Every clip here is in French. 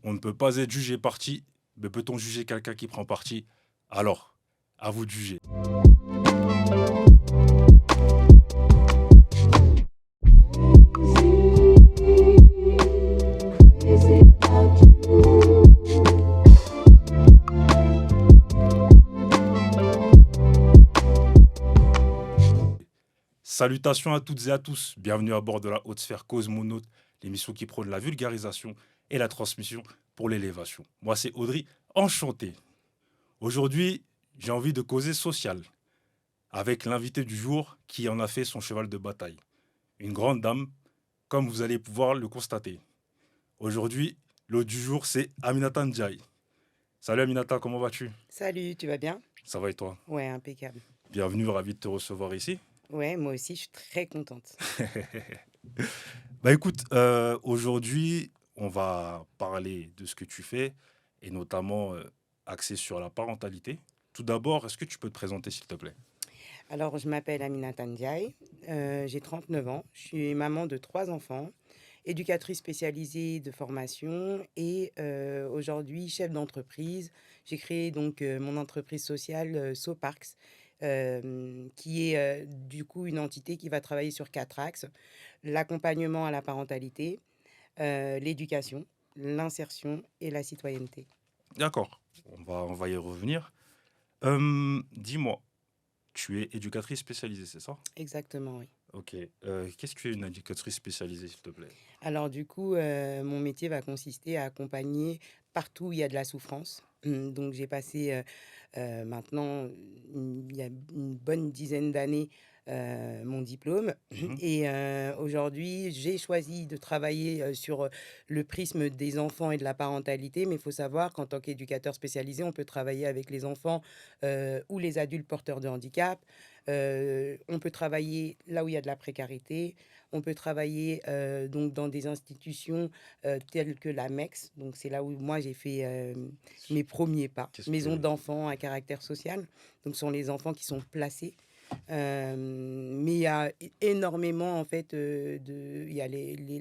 On ne peut pas être jugé parti, mais peut-on juger quelqu'un qui prend parti? Alors, à vous de juger. Salutations à toutes et à tous. Bienvenue à bord de la Haute Sphère Cause Monote, l'émission qui prône la vulgarisation et la transmission pour l'élévation. Moi, c'est Audrey, enchanté. Aujourd'hui, j'ai envie de causer social avec l'invité du jour qui en a fait son cheval de bataille. Une grande dame, comme vous allez pouvoir le constater. Aujourd'hui, l'hôte du jour, c'est Aminata Ndiaye. Salut Aminata, comment vas-tu? Salut, tu vas bien? Ça va et toi? Ouais, impeccable. Bienvenue, ravi de te recevoir ici. Ouais, moi aussi, je suis très contente. Bah écoute, aujourd'hui, on va parler de ce que tu fais et notamment axé sur la parentalité. Tout d'abord, est-ce que tu peux te présenter s'il te plaît? Alors, je m'appelle Aminata Ndiaye, j'ai 39 ans, je suis maman de 3 enfants, éducatrice spécialisée de formation et aujourd'hui chef d'entreprise. J'ai créé donc mon entreprise sociale SoParks, qui est du coup une entité qui va travailler sur 4 axes: l'accompagnement à la parentalité, l'éducation, l'insertion et la citoyenneté. D'accord, on va y revenir. Dis-moi, tu es éducatrice spécialisée, c'est ça? Exactement, oui. Ok. Qu'est-ce que tu es une éducatrice spécialisée, s'il te plaît? Alors du coup, mon métier va consister à accompagner partout où il y a de la souffrance. Donc j'ai passé, maintenant, il y a une bonne dizaine d'années, mon diplôme Mhm. et aujourd'hui, j'ai choisi de travailler, sur, le prisme des enfants et de la parentalité. Mais il faut savoir qu'en tant qu'éducateur spécialisé, on peut travailler avec les enfants, ou les adultes porteurs de handicap. On peut travailler là où il y a de la précarité. On peut travailler, donc dans des institutions, telles que la MEX, donc c'est là où moi j'ai fait, mes premiers pas. Qu'est-ce Maison que... d'enfants à caractère social, donc ce sont les enfants qui sont placés. Mais il y a énormément en fait, il y a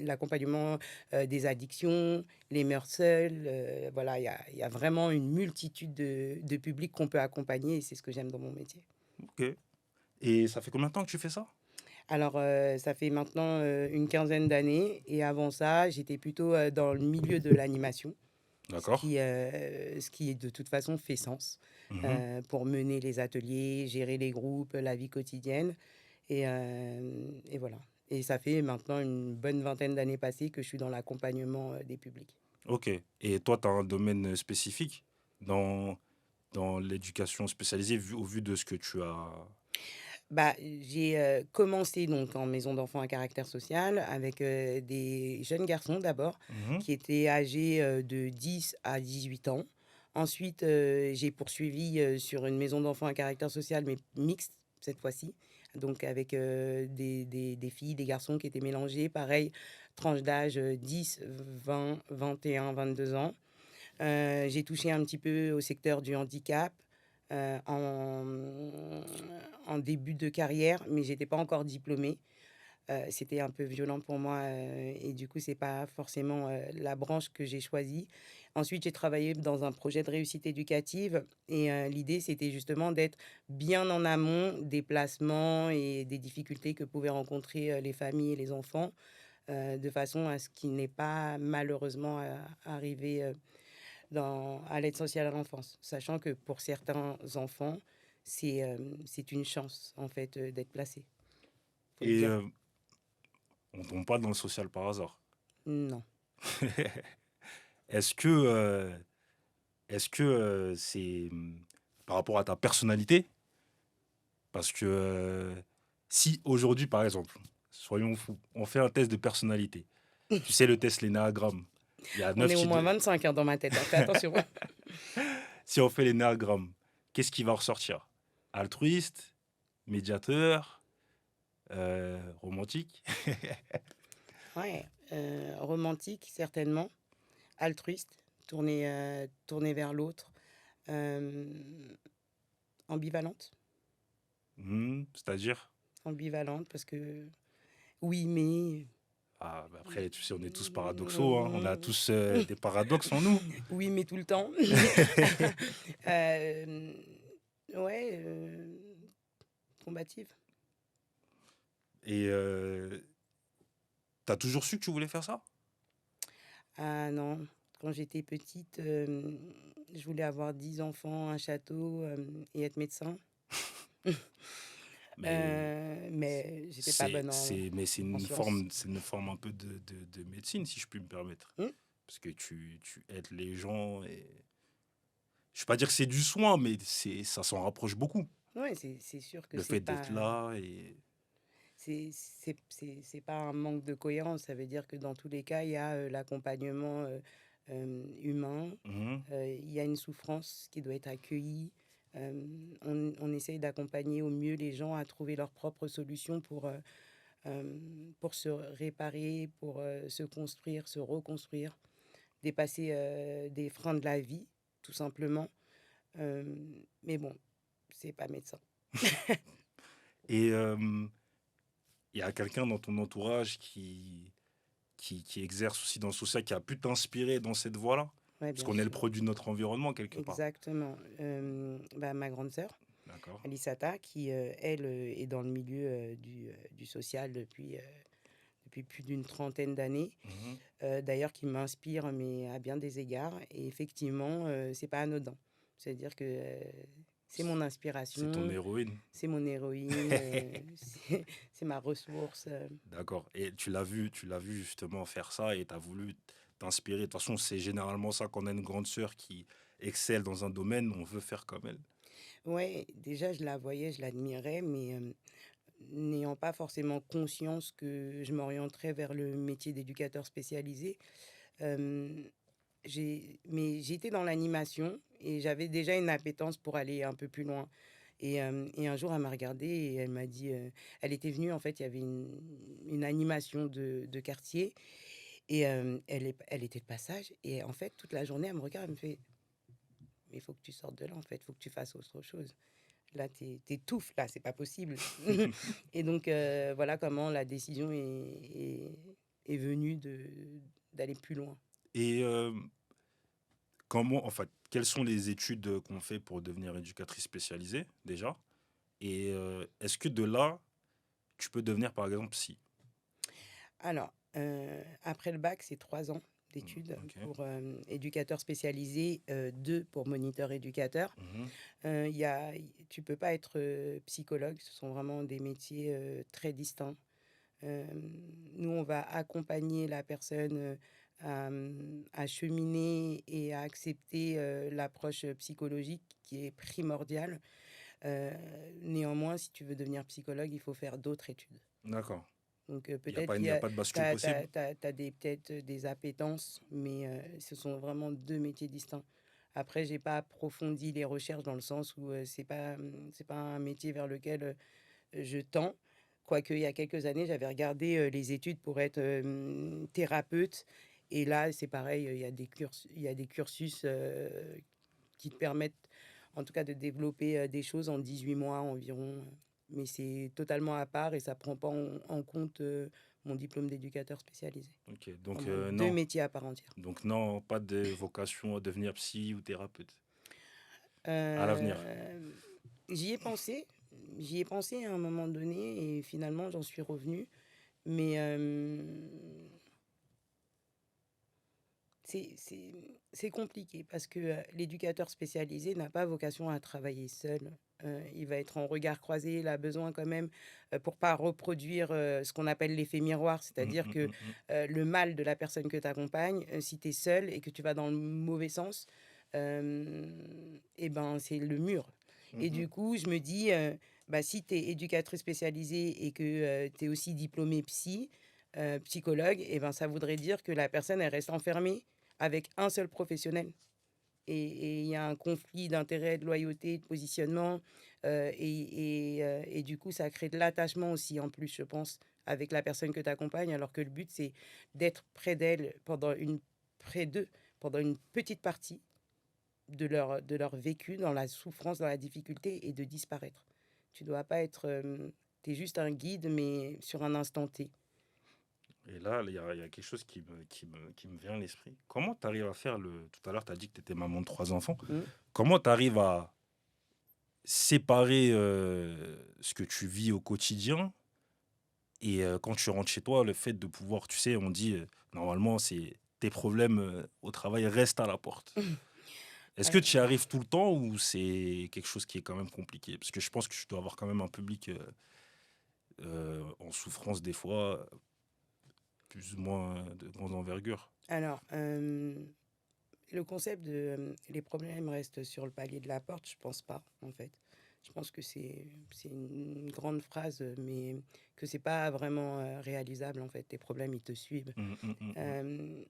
l'accompagnement, des addictions, les mères seules, voilà, il y a vraiment une multitude de publics qu'on peut accompagner et c'est ce que j'aime dans mon métier. Ok. Et ça fait combien de temps que tu fais ça? Alors, ça fait maintenant, une quinzaine d'années et avant ça, j'étais plutôt, dans le milieu de l'animation, D'accord. ce qui de toute façon fait sens, Mhm. pour mener les ateliers, gérer les groupes, la vie quotidienne et voilà. Et ça fait maintenant une bonne vingtaine d'années passées que je suis dans l'accompagnement, des publics. Ok. Et toi, tu as un domaine spécifique dans, dans l'éducation spécialisée au vu de ce que tu as... Bah, j'ai, commencé donc en maison d'enfants à caractère social avec, des jeunes garçons d'abord Mhm. qui étaient âgés, de 10 à 18 ans. Ensuite, j'ai poursuivi, sur une maison d'enfants à caractère social mais mixte cette fois-ci, donc avec, des filles, des garçons qui étaient mélangés. Pareil, tranche d'âge, 10, 20, 21, 22 ans. J'ai touché un petit peu au secteur du handicap, en début de carrière, mais j'étais pas encore diplômée. C'était un peu violent pour moi, et du coup, c'est pas forcément, la branche que j'ai choisie. Ensuite, j'ai travaillé dans un projet de réussite éducative et l'idée, c'était justement d'être bien en amont des placements et des difficultés que pouvaient rencontrer, les familles et les enfants, de façon à ce qu'il n'ait pas malheureusement arrivé, à l'aide sociale à l'enfance, sachant que pour certains enfants, c'est une chance, en fait, d'être placé. Faut le Et dire. on tombe pas dans le social par hasard. Non. Est-ce que c'est par rapport à ta personnalité? Parce que si aujourd'hui, par exemple, soyons fous, on fait un test de personnalité. Tu sais, le test l'énéagramme. Il y a On 9 est au types moins de... 25 hein, dans ma tête, hein, fais attention. Si on fait l'énéagramme, qu'est-ce qui va ressortir? Altruiste, médiateur, romantique. Ouais, romantique, certainement. Altruiste, tourné vers l'autre. Euh, ambivalente. C'est-à-dire? Ambivalente, parce que oui, mais. Ah, bah après, tu sais, on est tous paradoxaux, hein. On a tous des paradoxes en nous. Oui, mais tout le temps. Euh, ouais, combative. Et t'as toujours su que tu voulais faire ça? Ah non, quand j'étais petite, je voulais avoir 10 enfants, un château et être médecin. Mais Mais j'étais pas bonne mais en sciences. c'est une forme un peu de médecine, si je puis me permettre. Hmm. Parce que tu aides les gens et... Je vais pas dire que c'est du soin, mais ça s'en rapproche beaucoup. Ouais, c'est sûr que Le fait d'être là et... c'est pas un manque de cohérence. Ça veut dire que dans tous les cas, il y a l'accompagnement humain, Mhm, il y a une souffrance qui doit être accueillie. On essaye d'accompagner au mieux les gens à trouver leurs propres solutions pour se réparer, pour se construire, se reconstruire, dépasser des freins de la vie, tout simplement. Euh, mais bon, c'est pas médecin. et il y a quelqu'un dans ton entourage qui exerce aussi dans le social, qui a pu t'inspirer dans cette voie-là? Ouais, Parce bien qu'on est le sûr. produit de notre environnement quelque part. Exactement. Bah, ma grande sœur, D'accord. Alissata, qui, elle, est dans le milieu du social depuis plus d'une trentaine d'années. Mhm. D'ailleurs, qui m'inspire, mais à bien des égards. Et effectivement, c'est pas anodin. C'est-à-dire que c'est mon C'est ton inspiration, héroïne. c'est mon héroïne, c'est ma ressource. D'accord. Et tu l'as vu justement faire ça et tu as voulu t'inspirer. De toute façon, c'est généralement ça qu'on a une grande sœur qui excelle dans un domaine, on veut faire comme elle. Ouais, déjà, je la voyais, je l'admirais, mais n'ayant pas forcément conscience que je m'orienterais vers le métier d'éducateur spécialisé, euh, mais j'étais dans l'animation et j'avais déjà une appétence pour aller un peu plus loin. Et un jour, elle m'a regardée et elle m'a dit, elle était venue, en fait, il y avait une animation de quartier et elle était de passage. Et en fait, toute la journée, elle me regarde, elle me fait, mais il faut que tu sortes de là, en fait, il faut que tu fasses autre chose. Là, t'étouffes, là, c'est pas possible. Et donc, voilà comment la décision est venue d'aller plus loin. Et comment, en fait, quelles sont les études qu'on fait pour devenir éducatrice spécialisée déjà? Et est-ce que de là, tu peux devenir par exemple psy? Alors, après le bac, c'est 3 ans d'études Ok. pour éducateur spécialisé, 2 pour moniteur éducateur. Mhm. Il y a, tu peux pas être psychologue, ce sont vraiment des métiers très distincts. Euh, Nous, on va accompagner la personne à cheminer et à accepter l'approche psychologique qui est primordiale. Euh, Néanmoins, si tu veux devenir psychologue, il faut faire d'autres études. D'accord. Donc Il peut-être n'y a pas de bascule possible? peut-être des appétences, mais ce sont vraiment deux métiers distincts. Après, j'ai pas approfondi les recherches dans le sens où c'est pas un métier vers lequel je tends. Quoique, il y a quelques années, j'avais regardé les études pour être thérapeute. Et là, c'est pareil, il y a des cursus qui te permettent, en tout cas, de développer des choses en 18 mois environ. Mais c'est totalement à part et ça prend pas en compte mon diplôme d'éducateur spécialisé. Ok, donc Vraiment deux non. métiers à part entière. Donc non, pas de vocation à devenir psy ou thérapeute. À l'avenir. Euh, J'y ai pensé. J'y ai pensé à un moment donné et finalement, j'en suis revenue. Mais c'est compliqué parce que l'éducateur spécialisé n'a pas vocation à travailler seul. Il va être en regard croisé, il a besoin quand même, pour pas reproduire ce qu'on appelle l'effet miroir, Mm, c'est-à-dire mm, que mm, mm. le mal de la personne que tu accompagnes, si tu es seul et que tu vas dans le mauvais sens, et ben c'est le mur. Et Mhm. du coup, je me dis, bah, si tu es éducatrice spécialisée et que tu es aussi diplômée psychologue, et ben ça voudrait dire que la personne, elle reste enfermée avec un seul professionnel. Et il y a un conflit d'intérêts, de loyauté, de positionnement. Et du coup, ça crée de l'attachement aussi, en plus, je pense, avec la personne que tu accompagnes. Alors que le but, c'est d'être près d'elle, près d'eux, pendant une petite partie de leur vécu, dans la souffrance, dans la difficulté, et de disparaître. Tu dois pas être... tu es juste un guide, mais sur un instant T. Et là, il y a quelque chose qui me vient à l'esprit. Comment tu arrives à faire le... Tout à l'heure, tu as dit que tu étais maman de 3 enfants. Mmh. Comment tu arrives à séparer ce que tu vis au quotidien et quand tu rentres chez toi, le fait de pouvoir, tu sais, on dit, normalement, c'est tes problèmes au travail restent à la porte. Est-ce que Heu, tu y arrives tout le temps ou c'est quelque chose qui est quand même compliqué? Parce que je pense que tu dois avoir quand même un public en souffrance des fois, plus ou moins de grande envergure. alors, le concept de, «les problèmes restent sur le palier de la porte», je pense pas, en fait. Je pense que c'est une grande phrase, mais que c'est pas vraiment, réalisable, en fait. Tes problèmes, ils te suivent. Mmh, mmh, mmh, mmh. Hem,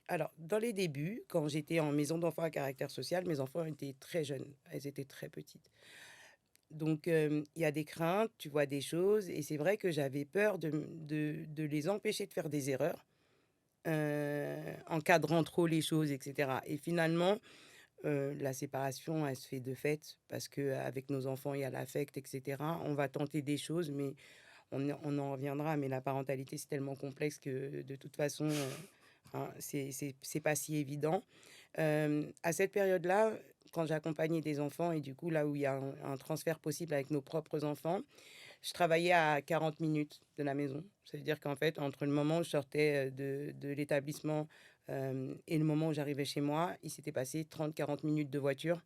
alors, dans les débuts, quand j'étais en maison d'enfants à caractère social, mes enfants étaient très jeunes. Elles étaient très petites. Donc, il y a des craintes, tu vois des choses et c'est vrai que j'avais peur de les empêcher de faire des erreurs, encadrant trop les choses et cetera et finalement, la séparation, elle se fait de fait parce qu'avec nos enfants, il y a l'affect et cetera. On va tenter des choses, mais on en reviendra, mais la parentalité, c'est tellement complexe que de toute façon, hein, c'est pas si évident. À cette période-là, quand j'accompagnais des enfants et du coup, là où il y a un transfert possible avec nos propres enfants, je travaillais à 40 minutes de la maison. Ça veut dire qu'en fait, entre le moment où je sortais, de l'établissement, et le moment où j'arrivais chez moi, il s'était passé 30-40 minutes de voiture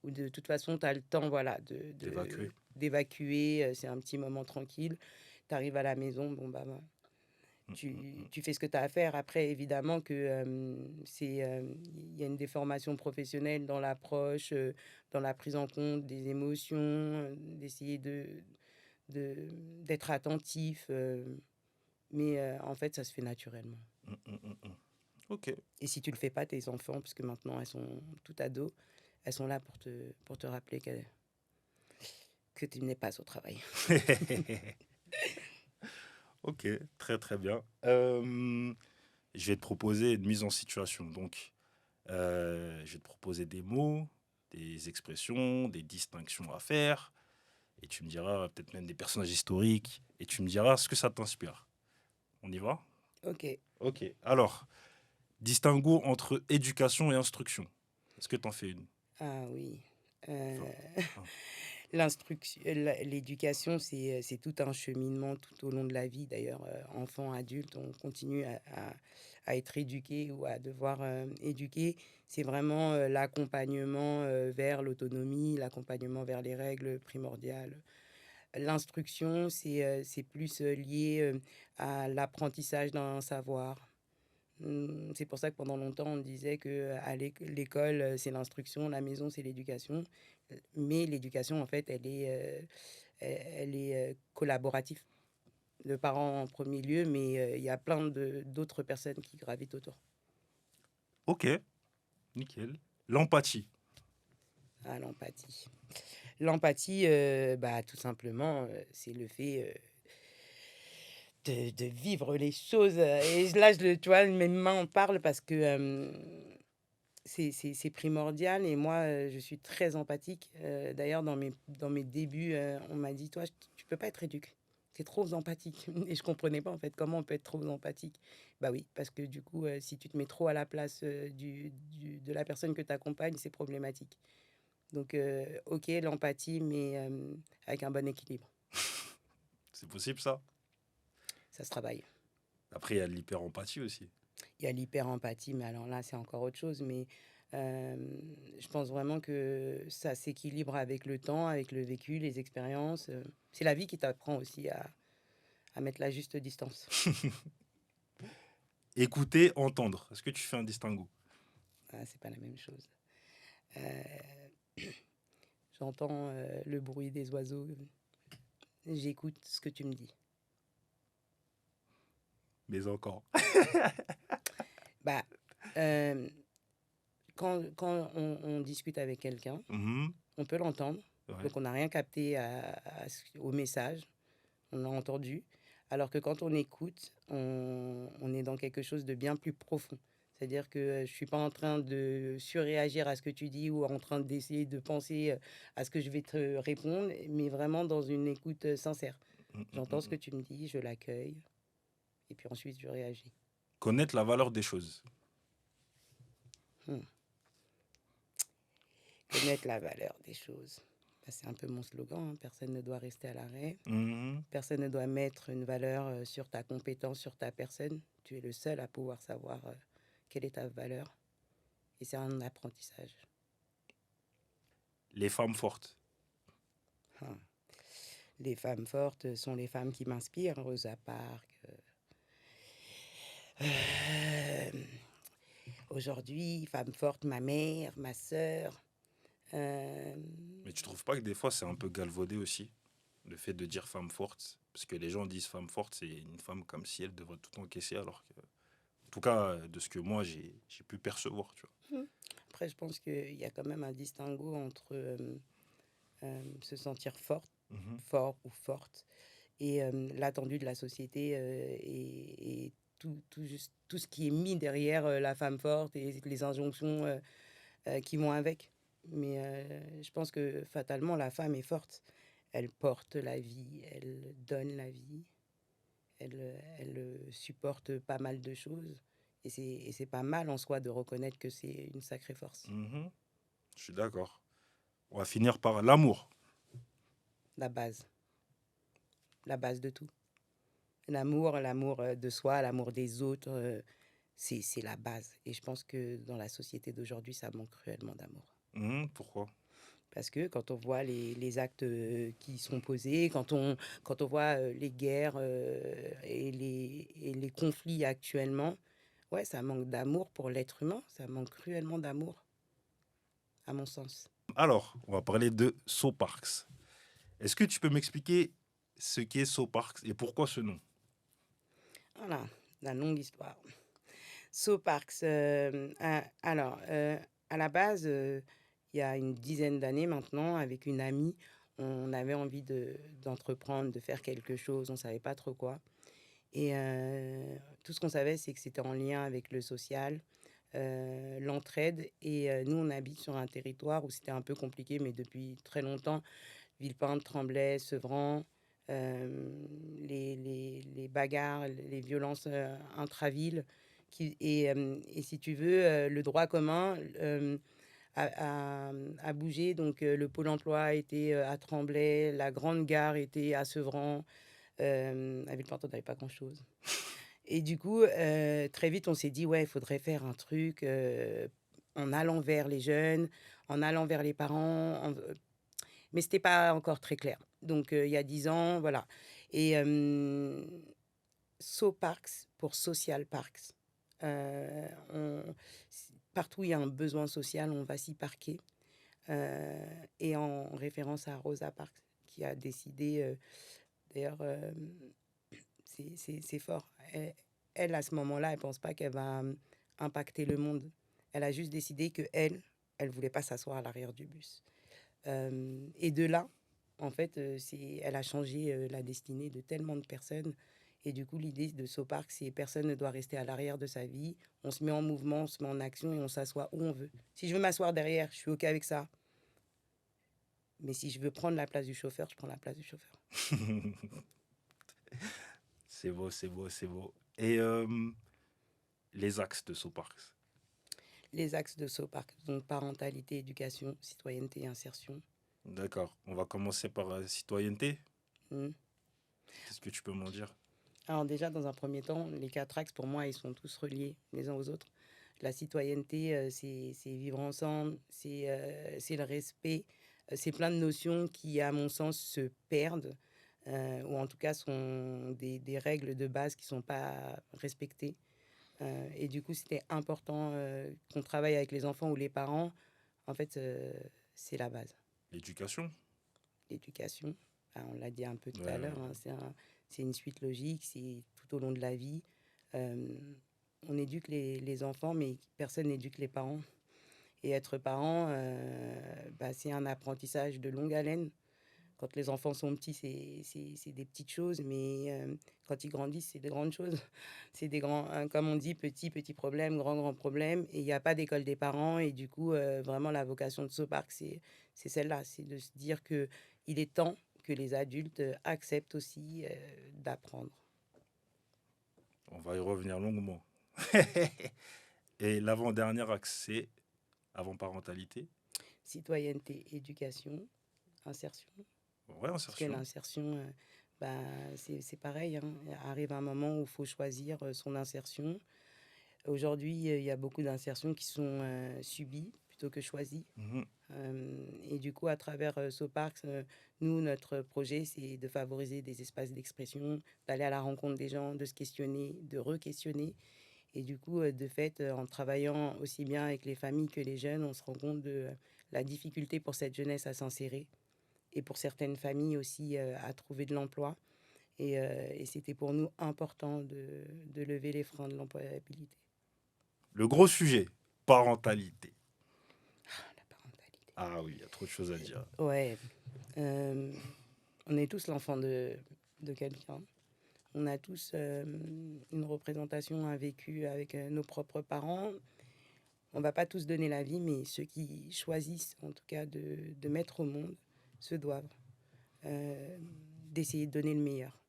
où de toute façon, tu as le temps, voilà, D'évacuer. d'évacuer, c'est un petit moment tranquille. Tu arrives à la maison, bon, bah, Mmh, mmh, mmh. tu fais ce que tu as à faire. Après, évidemment que, il y a une déformation professionnelle dans l'approche, dans la prise en compte des émotions, d'essayer de d'être attentif, mais en fait, ça se fait naturellement Mmh, mmh, mmh, mmh. Ok. et si tu le fais pas, tes enfants, parce que maintenant elles sont toutes ados, elles sont là pour te rappeler que tu n'es pas au travail. Ok, très très bien. Je vais te proposer une mise en situation. Donc, je vais te proposer des mots, des expressions, des distinctions à faire. Et tu me diras peut-être même des personnages historiques. Et tu me diras ce que ça t'inspire. On y va? OK. Ok. Alors, distinguo entre éducation et instruction. Est-ce que tu en fais une? Ah oui, Enfin, un. l'éducation, c'est tout un cheminement tout au long de la vie. D'ailleurs, enfant, adulte, on continue à être éduqué ou à devoir, éduquer. C'est vraiment, l'accompagnement, vers l'autonomie, l'accompagnement vers les règles primordiales. L'instruction, c'est plus, lié, à l'apprentissage d'un savoir. C'est pour ça que pendant longtemps, on disait que à l'école, c'est l'instruction, la maison, c'est l'éducation. Mais l'éducation, en fait, elle est, collaborative. Le parent en premier lieu, mais il y a plein d'autres personnes qui gravitent autour. Ok, nickel. L'empathie. Ah, l'empathie. L'empathie, bah, tout simplement, c'est le fait, de vivre les choses, et là, tu vois, mes mains en parlent parce que, c'est primordial et moi, je suis très empathique. D'ailleurs, dans mes débuts, on m'a dit: «Toi, tu peux pas être éduque, tu es trop empathique» et je comprenais pas, en fait, comment on peut être trop empathique? Bah oui, parce que du coup, si tu te mets trop à la place, de la personne que tu accompagnes, c'est problématique. Donc OK, l'empathie, mais avec un bon équilibre. C'est possible ça? Ça se travaille. Après, il y a de l'hyper-empathie aussi. Il y a l'hyper-empathie, mais alors là, c'est encore autre chose. Mais je pense vraiment que ça s'équilibre avec le temps, avec le vécu, les expériences. C'est la vie qui t'apprend aussi à mettre la juste distance. Écouter, entendre. Est-ce que tu fais un distinguo? Ah, c'est pas la même chose. J'entends le bruit des oiseaux. J'écoute ce que tu me dis. Mais encore. Bah, quand on discute avec quelqu'un, Mhm. on peut l'entendre. Ouais. Donc, on n'a rien capté au message. On l'a entendu. Alors que quand on écoute, on est dans quelque chose de bien plus profond. C'est-à-dire que je suis pas en train de surréagir à ce que tu dis ou en train d'essayer de penser à ce que je vais te répondre, mais vraiment dans une écoute sincère. Mm, mm, J'entends mm, ce que mm. tu me dis, je l'accueille Et puis ensuite, je réagis. Connaître la valeur des choses. Hmm. Connaître la valeur des choses. Bah, c'est un peu mon slogan, hein. Personne ne doit rester à l'arrêt. Mhm. Personne ne doit mettre une valeur sur ta compétence, sur ta personne. Tu es le seul à pouvoir savoir quelle est ta valeur. Et c'est un apprentissage. Les femmes fortes. Hmm. Les femmes fortes sont les femmes qui m'inspirent. Rosa Parks. Euh, Aujourd'hui, femme forte, ma mère, ma sœur. Euh, Mais tu trouves pas que des fois c'est un peu galvaudé aussi, le fait de dire femme forte? Parce que les gens disent femme forte, c'est une femme comme si elle devrait tout encaisser, alors que, en tout cas, de ce que moi j'ai pu percevoir, tu Après, je pense qu'il y a quand même un distinguo entre se sentir forte, vois. Mhm. fort ou forte, et l'attendu de la société et tout ce qui est mis derrière la femme forte et les injonctions qui vont avec. Mais je pense que fatalement, la femme est forte. Elle porte la vie, elle donne la vie, elle supporte pas mal de choses. Et c'est pas mal en soi de reconnaître que c'est une sacrée force. Mhm. Je suis d'accord. On va finir par l'amour. La base, la base de tout. L'amour de soi, l'amour des autres, c'est la base. Et je pense que dans la société d'aujourd'hui, ça manque cruellement d'amour. Mhm. Pourquoi? Parce que quand on voit les actes qui sont posés, quand on voit les guerres et les conflits actuellement, ouais, ça manque d'amour pour l'être humain, ça manque cruellement d'amour, à mon sens. Alors, on va parler de So Parks. Est-ce que tu peux m'expliquer ce qu'est So Parks et pourquoi ce nom? Voilà, la longue histoire. So Parks, à la base, il y a une dizaine d'années maintenant, avec une amie, on avait envie d'entreprendre, de faire quelque chose, on ne savait pas trop quoi. Et tout ce qu'on savait, c'est que c'était en lien avec le social, l'entraide. Et nous, on habite sur un territoire où c'était un peu compliqué, mais depuis très longtemps, Villepinte, Tremblay, Sevran, les bagarres, les violences intravilles. Et si tu veux, le droit commun a bougé. Donc, le pôle emploi était à Tremblay, la grande gare était à Sevran. À Villepinte, on n'avait pas grand-chose. Et du coup, très vite, on s'est dit, ouais, il faudrait faire un truc en allant vers les jeunes, en allant vers les parents. Mais c'était pas encore très clair. Donc, il y a 10 ans, voilà. Et So Parks pour Social Parks. Euh, on- Partout où il y a un besoin social, on va s'y parquer. Et en référence à Rosa Parks, qui a décidé, d'ailleurs, c'est fort. Elle, à ce moment-là, elle pense pas qu'elle va impacter le monde. Elle a juste décidé que elle voulait pas s'asseoir à l'arrière du bus. Et de là, en fait, elle a changé la destinée de tellement de personnes. Et du coup, l'idée de SoPark, c'est personne ne doit rester à l'arrière de sa vie. On se met en mouvement, on se met en action et on s'assoit où on veut. Si je veux m'asseoir derrière, je suis OK avec ça. Mais si je veux prendre la place du chauffeur, je prends la place du chauffeur. C'est beau, c'est beau, c'est beau. Et les axes de So Parks. Les axes de SoPark, donc parentalité, éducation, citoyenneté et insertion. D'accord. On va commencer par citoyenneté. Hmm. Qu'est-ce que tu peux m'en dire? Alors déjà, dans un premier temps, les quatre axes, pour moi, ils sont tous reliés les uns aux autres. La citoyenneté, c'est vivre ensemble, c'est le respect, c'est plein de notions qui, à mon sens, se perdent, ou en tout cas sont des règles de base qui ne sont pas respectées. Et du coup, c'était important qu'on travaille avec les enfants ou les parents. En fait, c'est la base. L'éducation. L'éducation, on l'a dit un peu tout Ouais, à ouais. l'heure, hein, c'est une suite logique, c'est tout au long de la vie. Euh, on éduque les enfants, mais personne n'éduque les parents. Et être parent, c'est un apprentissage de longue haleine. Quand les enfants sont petits, c'est des petites choses, mais quand ils grandissent, c'est des grandes choses. C'est des grands, hein, comme on dit, petit problème, grand problème. Et il n'y a pas d'école des parents. Et du coup, vraiment, la vocation de ce parc, c'est celle-là. C'est de se dire que il est temps que les adultes acceptent aussi d'apprendre. On va y revenir longuement. Et l'avant-dernier axe, c'est avant parentalité. Citoyenneté, éducation, insertion. Ouais, Parce que insertion. l'insertion, bah, c'est pareil, hein. Il arrive un moment où il faut choisir son insertion. Aujourd'hui, il y a beaucoup d'insertions qui sont subies plutôt que choisies. Mhm. Et du coup, à travers Soparks, nous, notre projet, c'est de favoriser des espaces d'expression, d'aller à la rencontre des gens, de se questionner, de re-questionner. Et du coup, de fait, en travaillant aussi bien avec les familles que les jeunes, on se rend compte de la difficulté pour cette jeunesse à s'insérer et pour certaines familles aussi à trouver de l'emploi. Et c'était pour nous important de lever les freins de l'employabilité. Le gros sujet, parentalité. Ah, la parentalité. Ah oui, il y a trop de choses à dire. Ouais, euh, on est tous l'enfant de quelqu'un. On a tous une représentation, un vécu avec nos propres parents. On va pas tous donner la vie, mais ceux qui choisissent, en tout cas, de mettre au monde, se doivent euh, d'essayer de donner le meilleur.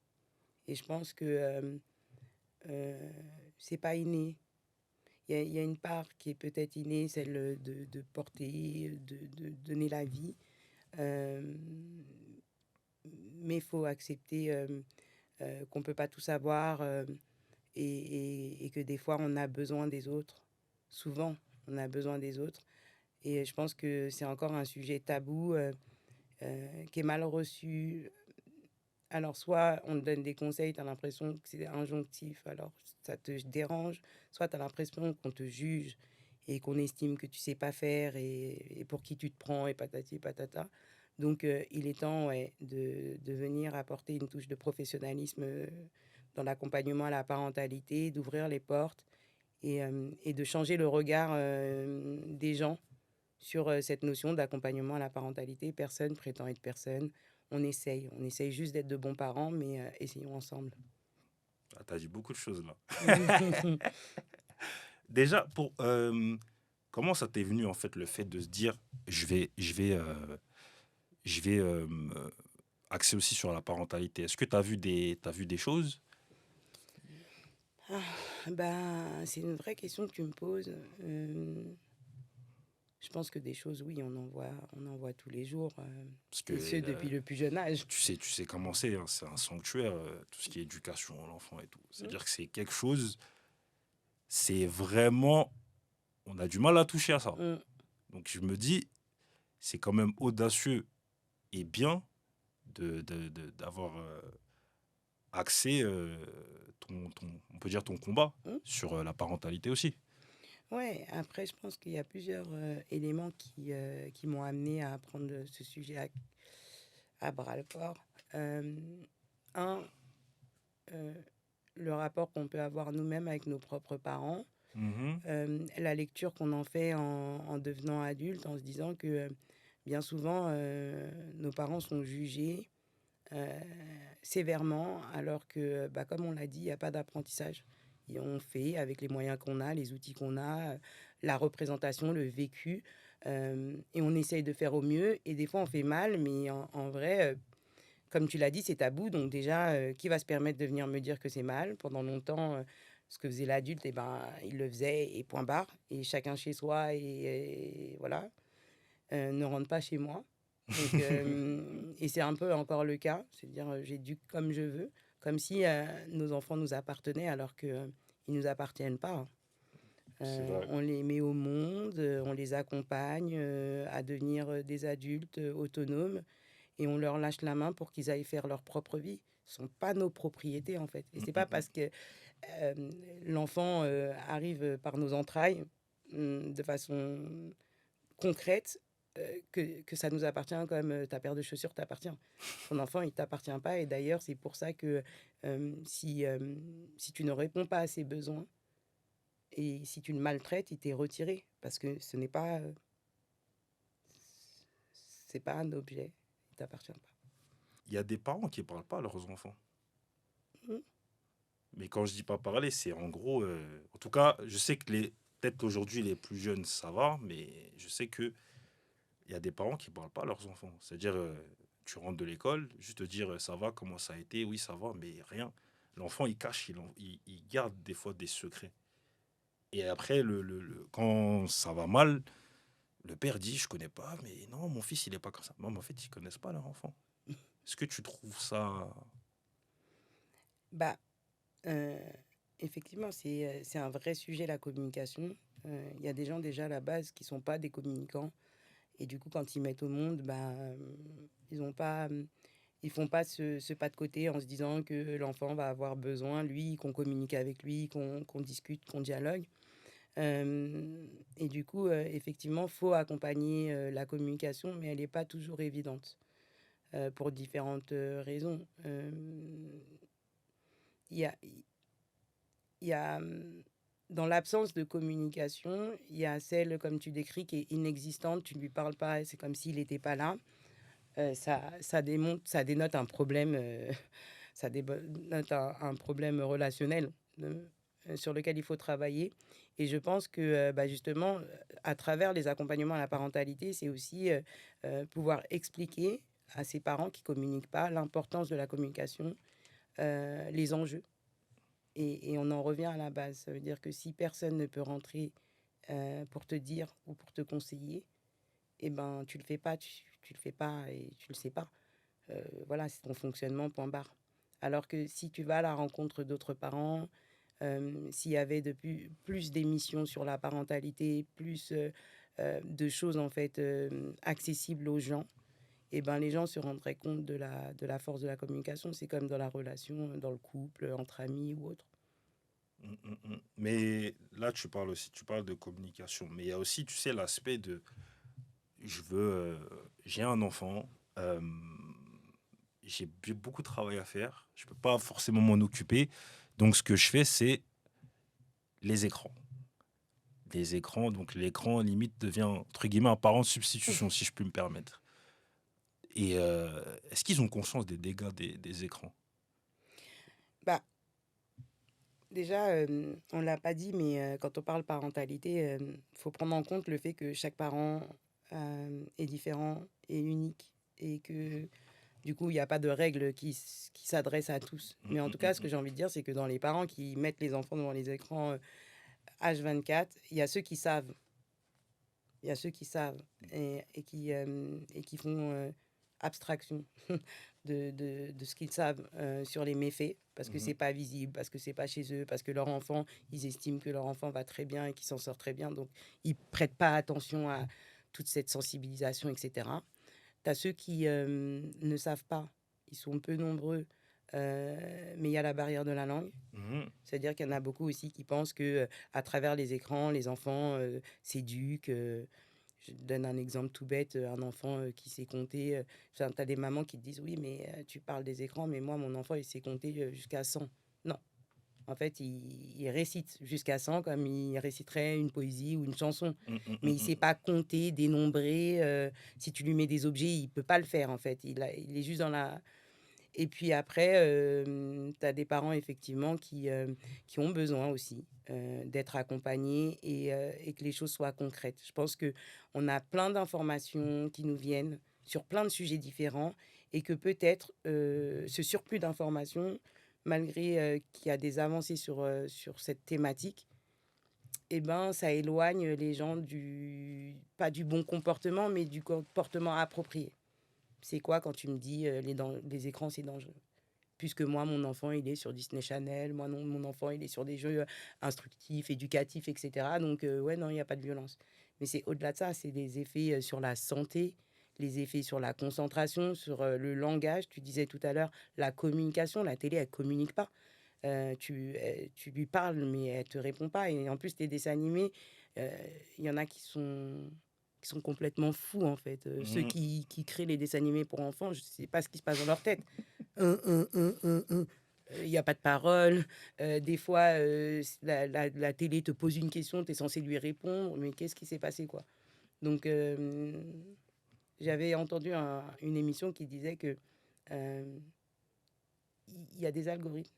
Et je pense que euh, c'est pas inné. Il y a une part qui est peut-être innée, celle de porter, de donner la vie. Euh, mais il faut accepter qu'on peut pas tout savoir et que des fois, on a besoin des autres. Souvent, on a besoin des autres. Et je pense que c'est encore un sujet tabou qui est mal reçu. Alors, soit on te donne des conseils, tu as l'impression que c'est injonctif, alors ça te dérange. Soit tu as l'impression qu'on te juge et qu'on estime que tu sais pas faire et pour qui tu te prends et patati patata. Donc, il est temps ouais, de venir apporter une touche de professionnalisme dans l'accompagnement à la parentalité, d'ouvrir les portes et de changer le regard des gens sur cette notion d'accompagnement à la parentalité. Personne prétend être personne. On essaye juste d'être de bons parents, mais essayons ensemble. Ah, t'as dit beaucoup de choses là. Déjà, comment ça t'est venu en fait le fait de se dire, je vais axer aussi sur la parentalité. Est-ce que t'as vu des choses? Ah, bah, c'est une vraie question que tu me poses. Je pense que des choses, oui, on en voit tous les jours, Parce que et ce depuis le plus jeune âge. tu sais comment c'est un sanctuaire, tout ce qui est éducation à l'enfant et tout. Mm, C'est-à-dire que c'est quelque chose, c'est vraiment, on a du mal à toucher à ça. mm. Donc je me dis, c'est quand même audacieux et bien d'avoir axé on peut dire ton combat Mm. sur la parentalité aussi. Ouais, après, je pense qu'il y a plusieurs éléments qui m'ont amené à prendre ce sujet à bras le corps. Euh, un, euh, le rapport qu'on peut avoir nous-mêmes avec nos propres parents, Mhm. la lecture qu'on en fait en devenant adulte, en se disant que bien souvent, nos parents sont jugés euh, sévèrement, alors que, bah, comme on l'a dit, il n'y a pas d'apprentissage. Et on fait avec les moyens qu'on a, les outils qu'on a, la représentation, le vécu, et on essaye de faire au mieux. Et des fois, on fait mal, mais en vrai, comme tu l'as dit, c'est tabou. Donc déjà, qui va se permettre de venir me dire que c'est mal? Pendant longtemps, ce que faisait l'adulte, eh ben, il le faisait et point barre. Et chacun chez soi et voilà. Ne rentre pas chez moi. Donc, et c'est un peu encore le cas. C'est-à-dire, j'éduque comme je veux, comme si nos enfants nous appartenaient alors qu'ils ne nous appartiennent pas, hein. C'est vrai. On les met au monde, on les accompagne à devenir des adultes autonomes et on leur lâche la main pour qu'ils aillent faire leur propre vie. Ce ne sont pas nos propriétés en fait. Et Mm, c'est pas mm, mm. parce que l'enfant arrive par nos entrailles de façon concrète que ça nous appartient comme ta paire de chaussures t'appartient. Ton enfant, il t'appartient pas. Et d'ailleurs, c'est pour ça que si tu ne réponds pas à ses besoins et si tu le maltraites, il t'est retiré parce que ce n'est pas, c'est pas un objet. Il t'appartient pas. Il y a des parents qui ne parlent pas à leurs enfants. Mm. Mais quand je dis pas parler, c'est en gros. En tout cas, je sais que peut-être qu'aujourd'hui, les plus jeunes, ça va, mais je sais que il y a des parents qui parlent pas à leurs enfants. C'est-à-dire, tu rentres de l'école, juste te dire ça va, comment ça a été, oui, ça va, mais rien. L'enfant, il cache, il garde des fois des secrets. Et après, quand ça va mal, le père dit, je connais pas, mais non, mon fils, il est pas comme ça. Non, mais en fait, ils connaissent pas leur enfant. Est-ce que tu trouves ça... Bah, euh, effectivement, c'est un vrai sujet, la communication. Il y a des gens déjà à la base qui sont pas des communicants. Et du coup, quand ils mettent au monde, ils ont pas, ils font pas ce pas de côté en se disant que l'enfant va avoir besoin, lui, qu'on communique avec lui, qu'on discute, qu'on dialogue. Et du coup, effectivement, faut accompagner la communication, mais elle n'est pas toujours évidente pour différentes raisons. Il y a, il y a dans l'absence de communication, il y a celle, comme tu décris, qui est inexistante. Tu ne lui parles pas, c'est comme s'il n'était pas là. Ça dénote un problème, ça dénote un problème relationnel sur lequel il faut travailler. Et je pense que justement, à travers les accompagnements à la parentalité, c'est aussi pouvoir expliquer à ces parents qui communiquent pas l'importance de la communication, les enjeux. Et on en revient à la base. Ça veut dire que si personne ne peut rentrer pour te dire ou pour te conseiller, eh ben, tu le fais pas, tu le fais pas et tu le sais pas. Voilà, c'est ton fonctionnement, point barre. Alors que si tu vas à la rencontre d'autres parents, s'il y avait plus d'émissions sur la parentalité, plus de choses en fait accessibles aux gens, et ben les gens se rendraient compte de la force de la communication. C'est comme dans la relation, dans le couple, entre amis ou autre. Mais là, tu parles aussi, tu parles de communication. Mais il y a aussi, tu sais, l'aspect de, je veux, j'ai un enfant, euh, j'ai beaucoup de travail à faire, je peux pas forcément m'en occuper. Donc, ce que je fais, c'est les écrans. Les écrans, donc l'écran limite devient entre guillemets un parent de substitution, si je puis me permettre. Et est-ce qu'ils ont conscience des dégâts des écrans? Bah, déjà, on l'a pas dit, mais quand on parle parentalité, faut prendre en compte le fait que chaque parent est différent et unique et que du coup, il n'y a pas de règle qui s'adresse à tous. Mm, Mais en mm, tout mm, cas, ce que mm. j'ai envie de dire, c'est que dans les parents qui mettent les enfants devant les écrans H24, il y a ceux qui savent. Il y a ceux qui savent et qui font abstraction de ce qu'ils savent sur les méfaits, parce que Mhm. c'est pas visible, parce que c'est pas chez eux, parce que leur enfant, ils estiment que leur enfant va très bien et qu'il s'en sort très bien, donc ils prêtent pas attention à toute cette sensibilisation, etc. Tu as ceux qui ne savent pas, ils sont peu nombreux, mais il y a la barrière de la langue. Mhm. C'est-à-dire qu'il y en a beaucoup aussi qui pensent que à travers les écrans, les enfants s'éduquent. Je te donne un exemple tout bête, un enfant qui sait compter. Tu as des mamans qui te disent, oui, mais tu parles des écrans, mais moi, mon enfant, il sait compter jusqu'à 100. Non. En fait, il récite jusqu'à 100 comme il réciterait une poésie ou une chanson. Mm, mm, Mais mm, il mm. sait pas compter, dénombrer. Si tu lui mets des objets, il peut pas le faire, en fait. Il est juste dans la... Et puis après, tu as des parents, effectivement, qui ont besoin aussi d'être accompagnés et que les choses soient concrètes. Je pense qu'on a plein d'informations qui nous viennent sur plein de sujets différents et que peut-être ce surplus d'informations, malgré qu'il y a des avancées sur cette thématique, eh ben, ça éloigne les gens pas du bon comportement, mais du comportement approprié. C'est quoi quand tu me dis les écrans, c'est dangereux? Puisque moi, mon enfant, il est sur Disney Channel, moi, non, mon enfant, il est sur des jeux instructifs, éducatifs, etc. Donc, ouais, non, il n'y a pas de violence. Mais c'est au-delà de ça, c'est des effets sur la santé, les effets sur la concentration, sur le langage. Tu disais tout à l'heure, la communication, la télé, elle communique pas. Tu lui parles, mais elle te répond pas. Et en plus, tes dessins animés, euh, il y en a qui sont complètement fous, en fait. Ceux Mhm. qui créent les dessins animés pour enfants, je sais pas ce qui se passe dans leur tête. Il n'y a pas de parole. Des fois, la télé te pose une question, tu es censé lui répondre, mais qu'est-ce qui s'est passé, quoi? Donc, j'avais entendu une émission qui disait que euh, il y a des algorithmes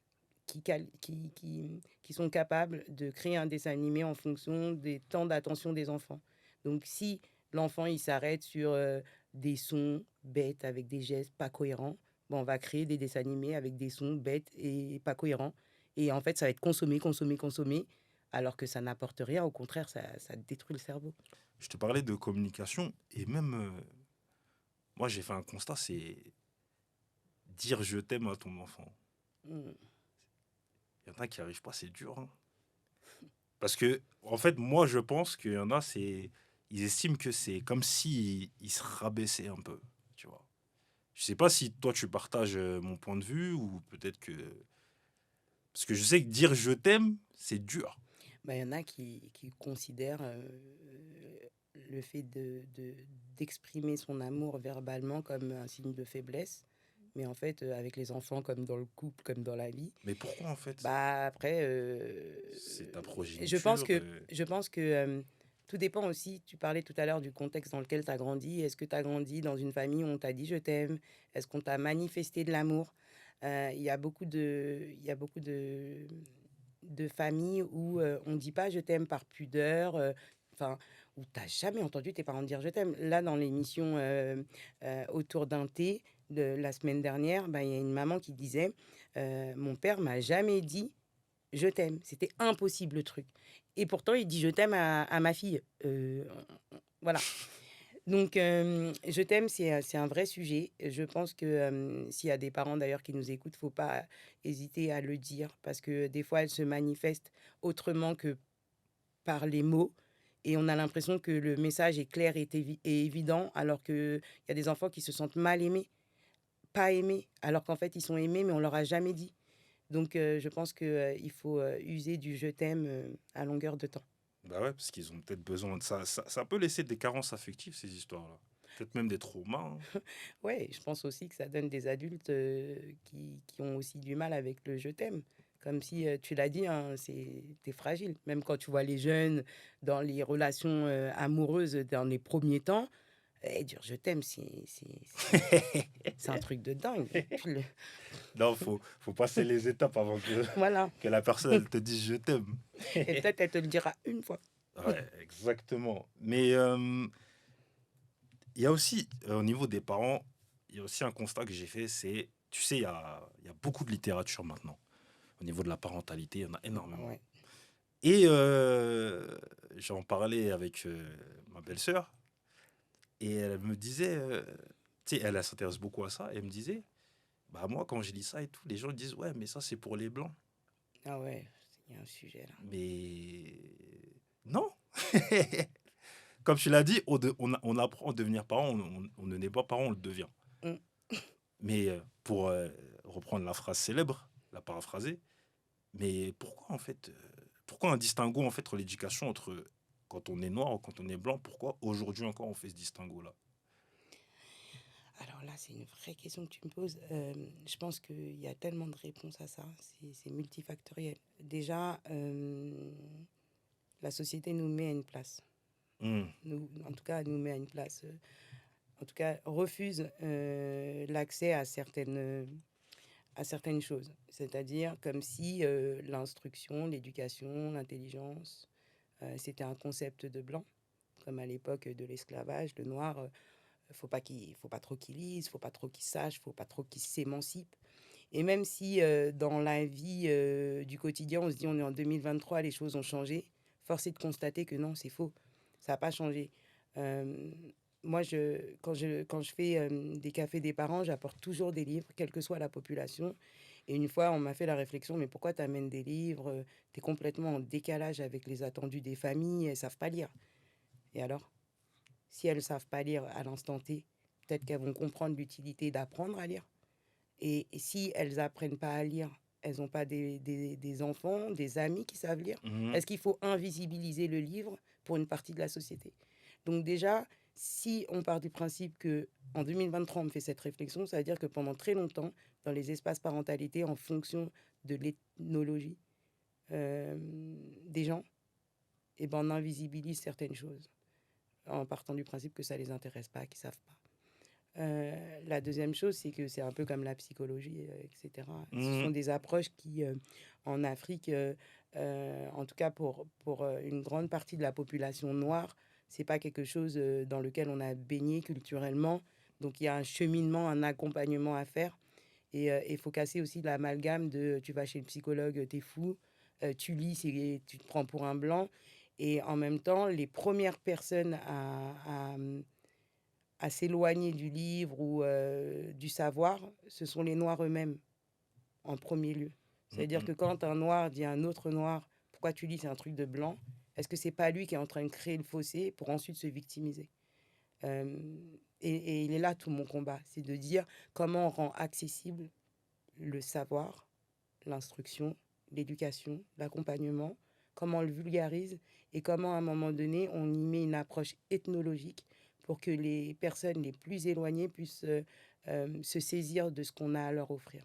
qui sont capables de créer un dessin animé en fonction des temps d'attention des enfants. Donc, si l'enfant, il s'arrête sur des sons bêtes avec des gestes pas cohérents, bon, on va créer des dessins animés avec des sons bêtes et pas cohérents. Et en fait, ça va être consommé, consommé, consommé, alors que ça n'apporte rien. Au contraire, ça détruit le cerveau. Je te parlais de communication et même moi j'ai fait un constat, c'est dire je t'aime à ton enfant. Mm. Il y en a qui n'y arrivent pas, c'est dur, hein. Parce que, en fait, moi je pense qu'il y en a, c'est. Ils estiment que c'est comme si ils se rabaissaient un peu, tu vois. Je sais pas si toi tu partages mon point de vue ou peut-être que. Parce que je sais que dire je t'aime, c'est dur. Bah, il y en a qui considèrent le fait d'exprimer son amour verbalement comme un signe de faiblesse. Mais en fait, avec les enfants, comme dans le couple, comme dans la vie, Mais pourquoi en fait? bah après, C'est ta je pense progéniture. que, je pense que tout dépend aussi. Tu parlais tout à l'heure du contexte dans lequel tu as grandi. Est-ce que tu as grandi dans une famille où on t'a dit je t'aime? Est-ce qu'on t'a manifesté de l'amour? Il y a beaucoup de familles où on ne dit pas je t'aime par pudeur, enfin, où tu n'as jamais entendu tes parents dire je t'aime. Là, dans l'émission Autour d'un thé de la semaine dernière, bah, il y a une maman qui disait mon père m'a jamais dit je t'aime. C'était impossible le truc. Et pourtant, il dit je t'aime à ma fille. Voilà. Donc, je t'aime, c'est un vrai sujet. Je pense que s'il y a des parents d'ailleurs qui nous écoutent, faut pas hésiter à le dire parce que des fois, elles se manifestent autrement que par les mots. Et on a l'impression que le message est clair et évident, alors qu'il y a des enfants qui se sentent mal aimés, pas aimés, alors qu'en fait, ils sont aimés, mais on leur a jamais dit. Donc, je pense qu'il faut user du je t'aime à longueur de temps. Bah ouais, parce qu'ils ont peut-être besoin de ça. Ça peut laisser des carences affectives, ces histoires-là. Peut-être même des traumas, hein. Ouais, je pense aussi que ça donne des adultes qui ont aussi du mal avec le je t'aime. Comme si, tu l'as dit, hein, t'es fragile. Même quand tu vois les jeunes dans les relations amoureuses dans les premiers temps, dire je t'aime, c'est un truc de dingue. Puis Non, faut passer les étapes avant que, voilà. que la personne elle te dise je t'aime. Et peut-être elle te le dira une fois. Ouais, exactement. Mais il y a aussi, au niveau des parents, il y a aussi un constat que j'ai fait, c'est, tu sais, il y a beaucoup de littérature maintenant. Au niveau de la parentalité, il y en a énormément. Ouais. Et j'en parlais avec ma belle-sœur, et elle me disait, tu sais, elle s'intéresse beaucoup à ça, et elle me disait, bah moi, quand je lis ça et tout, les gens disent, ouais, mais ça, c'est pour les blancs. Ah ouais, il y a un sujet là. Mais non. Comme tu l'as dit, on apprend à devenir parent, on ne naît pas parent, on le devient. Mm. Mais pour reprendre la phrase célèbre, la paraphraser, mais pourquoi en fait, pourquoi un distinguo en fait entre l'éducation entre quand on est noir ou quand on est blanc, pourquoi aujourd'hui encore on fait ce distinguo-là? Alors là, c'est une vraie question que tu me poses. Je pense qu'il y a tellement de réponses à ça. C'est multifactoriel. Déjà, la société nous met à une place. Hmm. En tout cas, nous met à une place. En tout cas, refuse l'accès à certaines choses. C'est-à-dire comme si l'instruction, l'éducation, l'intelligence, c'était un concept de blanc, comme à l'époque de l'esclavage, le noir. Faut pas trop qu'il lise, faut pas trop qu'il sache, faut pas trop qu'il s'émancipe. Et même si dans la vie du quotidien, on se dit on est en 2023, les choses ont changé, force est de constater que non, c'est faux. Ça n'a pas changé. Euh, Moi, quand je fais des cafés des parents, j'apporte toujours des livres, quelle que soit la population. Et une fois, on m'a fait la réflexion, mais pourquoi tu amènes des livres? Tu es complètement en décalage avec les attendus des familles, elles ne savent pas lire. Et alors, si elles ne savent pas lire à l'instant T, peut-être qu'elles vont comprendre l'utilité d'apprendre à lire. Et si elles n'apprennent pas à lire, elles n'ont pas des enfants, des amis qui savent lire. Mhm. Est-ce qu'il faut invisibiliser le livre pour une partie de la société? Donc déjà, si on part du principe que en 2023 on me fait cette réflexion, ça veut dire que pendant très longtemps, dans les espaces parentalité, en fonction de l'ethnologie euh, des gens, eh ben, on invisibilise certaines choses en partant du principe que ça ne les intéresse pas, qu'ils ne savent pas. La deuxième chose, c'est que c'est un peu comme la psychologie, etc. Ce sont Mhm. des approches qui, en Afrique, en tout cas pour une grande partie de la population noire, c'est pas quelque chose dans lequel on a baigné culturellement. Donc il y a un cheminement, un accompagnement à faire. Et il faut casser aussi l'amalgame de tu vas chez le psychologue, t'es fou, tu lis, tu te prends pour un blanc. Et en même temps, les premières personnes à s'éloigner du livre ou du savoir, ce sont les Noirs eux-mêmes, en premier lieu. Mm, C'est-à-dire mm. que quand un Noir dit à un autre Noir, pourquoi tu lis, c'est un truc de blanc, est-ce que c'est pas lui qui est en train de créer le fossé pour ensuite se victimiser? Euh, et il est là tout mon combat, c'est de dire comment on rend accessible le savoir, l'instruction, l'éducation, l'accompagnement, comment on le vulgarise et comment à un moment donné on y met une approche ethnologique pour que les personnes les plus éloignées puissent se saisir de ce qu'on a à leur offrir.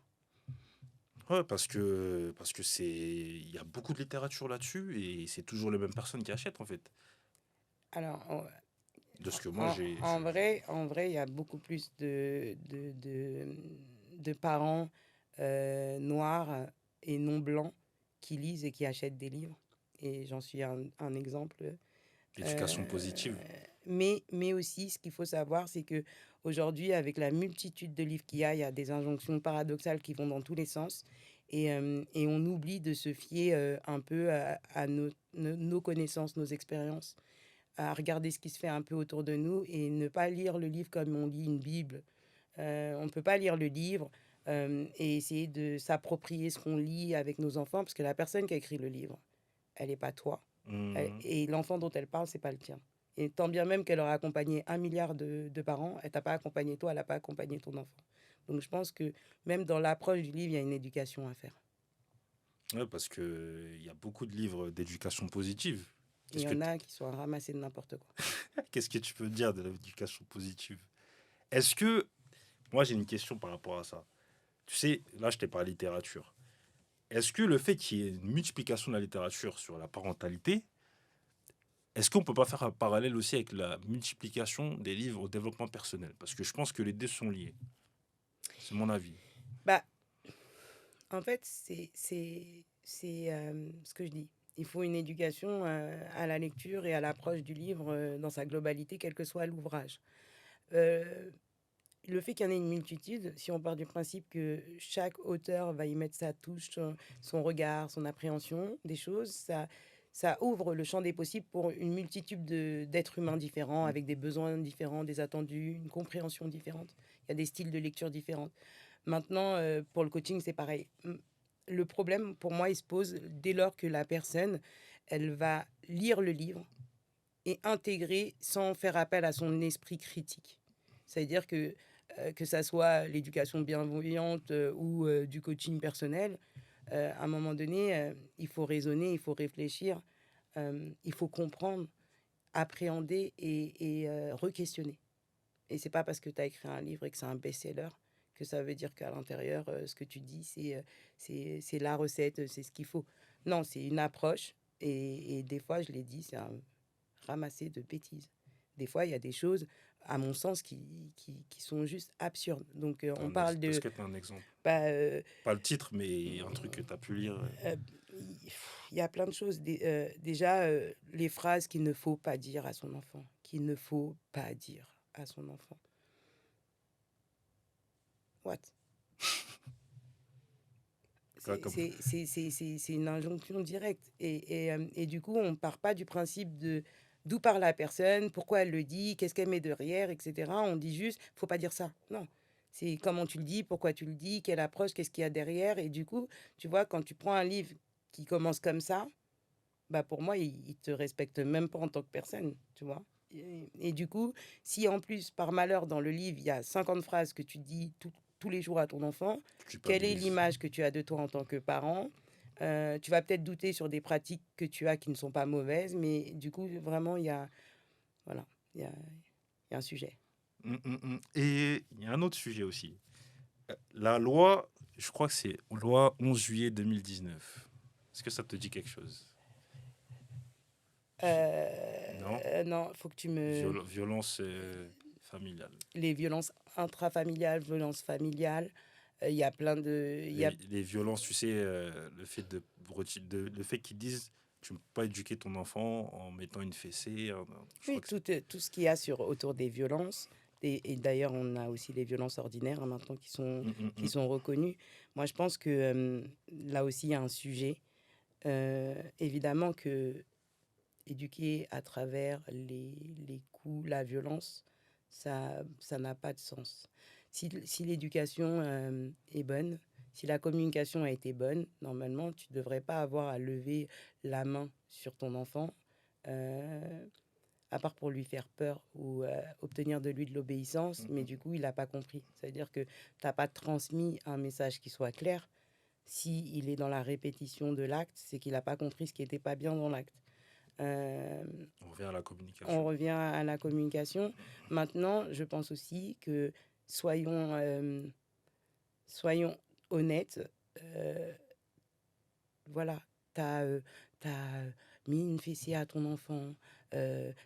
Ouais, parce que il y a beaucoup de littérature là-dessus et c'est toujours les mêmes personnes qui achètent en fait. Alors, De ce que moi en vrai, il y a beaucoup plus de parents noirs et non blancs qui lisent et qui achètent des livres. Et j'en suis un exemple. l'éducation Euh, positive. mais aussi, ce qu'il faut savoir, c'est que aujourd'hui, avec la multitude de livres qu'il y a des injonctions paradoxales qui vont dans tous les sens. Et on oublie de se fier un peu à nos connaissances, nos expériences, à regarder ce qui se fait un peu autour de nous et ne pas lire le livre comme on lit une Bible. On ne peut pas lire le livre et essayer de s'approprier ce qu'on lit avec nos enfants, parce que la personne qui a écrit le livre, elle n'est pas toi. Hmm. Et l'enfant dont elle parle, c'est pas le tien. Et tant bien même qu'elle aura accompagné 1 milliard de parents, elle t'a pas accompagné toi, elle n'a pas accompagné ton enfant. Donc je pense que même dans l'approche du livre, il y a une éducation à faire. Ouais, parce que il y a beaucoup de livres d'éducation positive. Il Qu'est-ce y que, en t- a qui sont ramassés de n'importe quoi. qu'est-ce que tu peux dire de l'éducation positive? Est-ce que, moi j'ai une question par rapport à ça. Tu sais, là je t'ai parlé littérature. Est-ce que le fait qu'il y ait une multiplication de la littérature sur la parentalité, est-ce qu'on peut pas faire un parallèle aussi avec la multiplication des livres au développement personnel? Parce que je pense que les deux sont liés. C'est mon avis. Bah, en fait, ce que je dis. Il faut une éducation à la lecture et à l'approche du livre dans sa globalité, quel que soit l'ouvrage. Euh, le fait qu'il y en ait une multitude, si on part du principe que chaque auteur va y mettre sa touche, son regard, son appréhension des choses, ça ouvre le champ des possibles pour une multitude d'êtres humains différents, avec des besoins différents, des attendus, une compréhension différente. Il y a des styles de lecture différents. Maintenant, pour le coaching, c'est pareil. Le problème, pour moi, il se pose dès lors que la personne, elle va lire le livre et intégrer sans faire appel à son esprit critique. C'est-à-dire que ça soit l'éducation bienveillante ou du coaching personnel, à un moment donné, il faut raisonner, il faut réfléchir, il faut comprendre, appréhender et re-questionner. Et c'est pas parce que tu as écrit un livre et que c'est un best-seller que ça veut dire qu'à l'intérieur, ce que tu dis, c'est la recette, c'est ce qu'il faut. Non, c'est une approche. Et des fois, je l'ai dit, c'est un ramasser de bêtises. Des fois, il y a des choses, à mon sens, qui sont juste absurdes. Donc, on parle Est-ce de... que tu as un exemple? Bah, Pas le titre, mais un truc que tu as pu lire. euh, il y a plein de choses. Déjà, les phrases qu'il ne faut pas dire à son enfant. Qu'il ne faut pas dire à son enfant. What? Comme... C'est une injonction directe. Et du coup, on part pas du principe de d'où parle la personne, pourquoi elle le dit, qu'est-ce qu'elle met derrière, etc. On dit juste, faut pas dire ça. Non. C'est comment tu le dis, pourquoi tu le dis, quelle approche, qu'est-ce qu'il y a derrière. Et du coup, tu vois, quand tu prends un livre qui commence comme ça, bah pour moi, il te respecte même pas en tant que personne, tu vois. Et du coup, si en plus, par malheur, dans le livre, il y a 50 phrases que tu dis tous les jours à ton enfant, Tu quelle est culpabilises. l'image que tu as de toi en tant que parent? Tu vas peut-être douter sur des pratiques que tu as qui ne sont pas mauvaises, mais du coup, vraiment, voilà, il y a un sujet. Et il y a un autre sujet aussi. La loi, je crois que c'est loi 11 juillet 2019. Est-ce que ça te dit quelque chose? Non? Non, il faut que tu me... Violence familiale. Les violences intrafamiliales, violences familiales, il y a plein de... Il y a Les violences, tu sais, le fait qu'ils disent tu ne peux pas éduquer ton enfant en mettant une fessée. Je crois oui, que c'est... tout ce qu'il y a autour des violences, Et d'ailleurs, on a aussi les violences ordinaires, hein, maintenant Mm, mm, qui mm. sont reconnues. Moi, je pense que là aussi, il y a un sujet. Évidemment que éduquer à travers les coups, la violence, ça n'a pas de sens. Si l'éducation est bonne, si la communication a été bonne, normalement, tu ne devrais pas avoir à lever la main sur ton enfant, euh, à part pour lui faire peur ou obtenir de lui de l'obéissance, mais du coup, il n'a pas compris. Ça veut dire que tu n'as pas transmis un message qui soit clair. Si il est dans la répétition de l'acte, c'est qu'il n'a pas compris ce qui n'était pas bien dans l'acte. Euh, On revient à la on communication. revient à la communication. Maintenant, je pense aussi que soyons, soyons honnêtes. euh, voilà, t'as mis une fessée à ton enfant,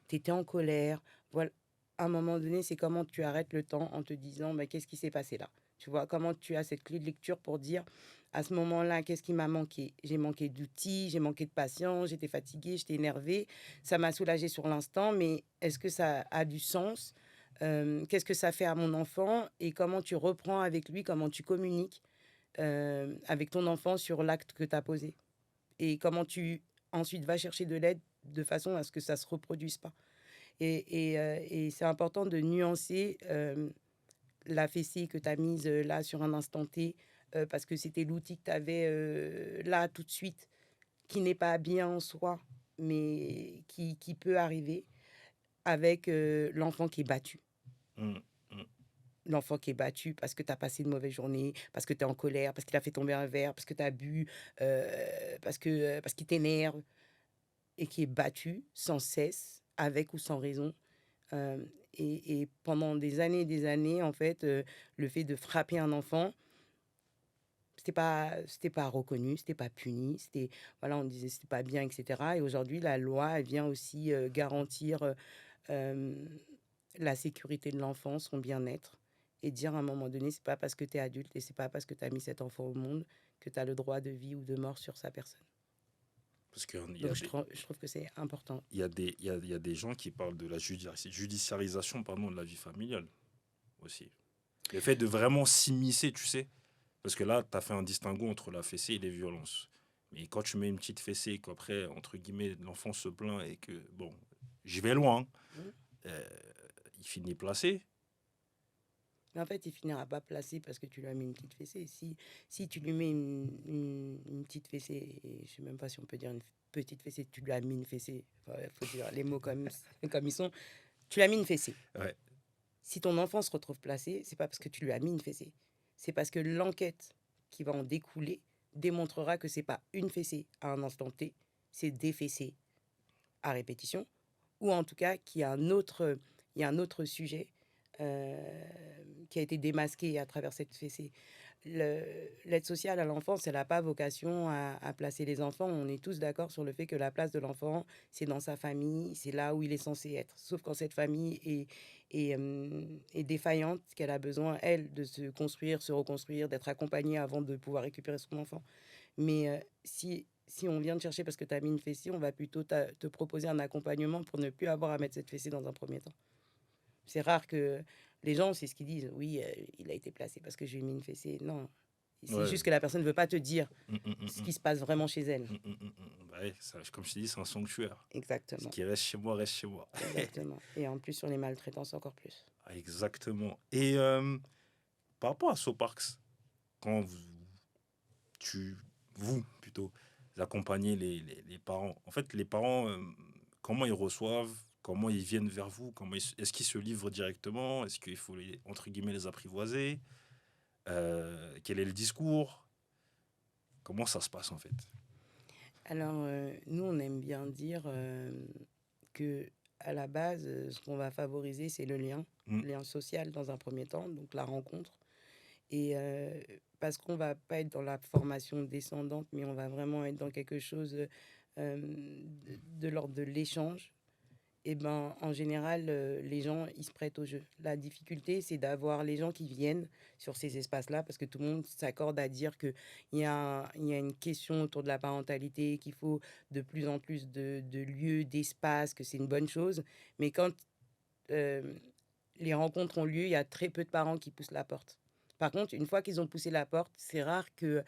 t'étais en colère. Voilà, à un moment donné, c'est comment tu arrêtes le temps en te disant, mais qu'est-ce qui s'est passé là? Tu vois, comment tu as cette clé de lecture pour dire, à ce moment-là, qu'est-ce qui m'a manqué? J'ai manqué d'outils, j'ai manqué de patience, j'étais fatiguée, j'étais énervée. Ça m'a soulagée sur l'instant, mais est-ce que ça a du sens? Qu'est-ce que ça fait à mon enfant? Et comment tu reprends avec lui, comment tu communiques avec ton enfant sur l'acte que tu as posé? Et comment tu ensuite vas chercher de l'aide de façon à ce que ça ne se reproduise pas. Et c'est important de nuancer la fessée que tu as mise là sur un instant T, parce que c'était l'outil que tu avais là tout de suite, qui n'est pas bien en soi, mais qui peut arriver avec l'enfant qui est battu. Mm, mm. L'enfant qui est battu parce que tu as passé une mauvaise journée, parce que tu es en colère, parce qu'il a fait tomber un verre, parce que tu as bu, parce qu'il t'énerve, et qui est battu sans cesse, avec ou sans raison. Et pendant des années, en fait, le fait de frapper un enfant, c'était pas reconnu, c'était pas puni, c'était, voilà, on disait c'était pas bien, etc. Et aujourd'hui, la loi, elle vient aussi garantir euh, la sécurité de l'enfant, son bien-être, et dire à un moment donné, c'est pas parce que tu es adulte et c'est pas parce que tu as mis cet enfant au monde que tu as le droit de vie ou de mort sur sa personne. Parce qu'il y a Donc des, je trouve que c'est important. il y a des, il y a des gens qui parlent de la judiciarisation pardon, de la vie familiale aussi. Le fait de vraiment s'immiscer, tu sais. Parce que là, tu as fait un distinguo entre la fessée et les violences. Mais quand tu mets une petite fessée et qu'après, entre guillemets, l'enfant se plaint et que, bon, j'y vais loin, hein, Mm. euh, il finit placé. Mais en fait, il finira pas placé parce que tu lui as mis une petite fessée. Si tu lui mets une petite fessée, et je sais même pas si on peut dire une petite fessée, tu lui as mis une fessée, il faut dire les mots comme, comme ils sont, tu lui as mis une fessée. Ouais. Si ton enfant se retrouve placé, c'est pas parce que tu lui as mis une fessée. C'est parce que l'enquête qui va en découler démontrera que c'est pas une fessée à un instant T, c'est des fessées à répétition, ou en tout cas il y a un autre sujet qui a été démasqué à travers cette fessée. L'aide sociale à l'enfance, elle n'a pas vocation à placer les enfants. On est tous d'accord sur le fait que la place de l'enfant, c'est dans sa famille, c'est là où il est censé être. Sauf quand cette famille est défaillante, qu'elle a besoin, elle, de se construire, se reconstruire, d'être accompagnée avant de pouvoir récupérer son enfant. Mais si on vient te chercher parce que tu as mis une fessée, on va plutôt te proposer un accompagnement pour ne plus avoir à mettre cette fessée dans un premier temps. C'est rare que les gens, c'est ce qu'ils disent. Oui, il a été placé parce que j'ai mis une fessée. Non, c'est Ouais. juste que la personne ne veut pas te dire Mm, mm, ce mm, qui se passe vraiment chez elle. Bah ouais, ça, comme je t'ai dit, c'est un sanctuaire. Ce Exactement, qui reste chez moi, reste chez moi. exactement. Et en plus, sur les maltraitances, encore plus. Ah, exactement. Et par rapport à Soparks, quand tu, vous plutôt, vous accompagnez les parents, en fait, les parents, comment ils reçoivent, comment ils viennent vers vous, est-ce qu'ils se livrent directement, est-ce qu'il faut, entre guillemets, les apprivoiser, quel est le discours, comment ça se passe en fait. Alors, nous, on aime bien dire que à la base, ce qu'on va favoriser, c'est Mm, le lien social dans un premier temps, donc la rencontre. Et parce qu'on va pas être dans la formation descendante, mais on va vraiment être dans quelque chose de l'ordre de l'échange. Et ben, en général, les gens, ils se prêtent au jeu. La difficulté, c'est d'avoir les gens qui viennent sur ces espaces-là, parce que tout le monde s'accorde à dire qu'il il y a une question autour de la parentalité, qu'il faut de plus en plus de lieux, d'espaces, que c'est une bonne chose. Mais quand euh, les rencontres ont lieu, il y a très peu de parents qui poussent la porte. Par contre, une fois qu'ils ont poussé la porte, c'est rare que,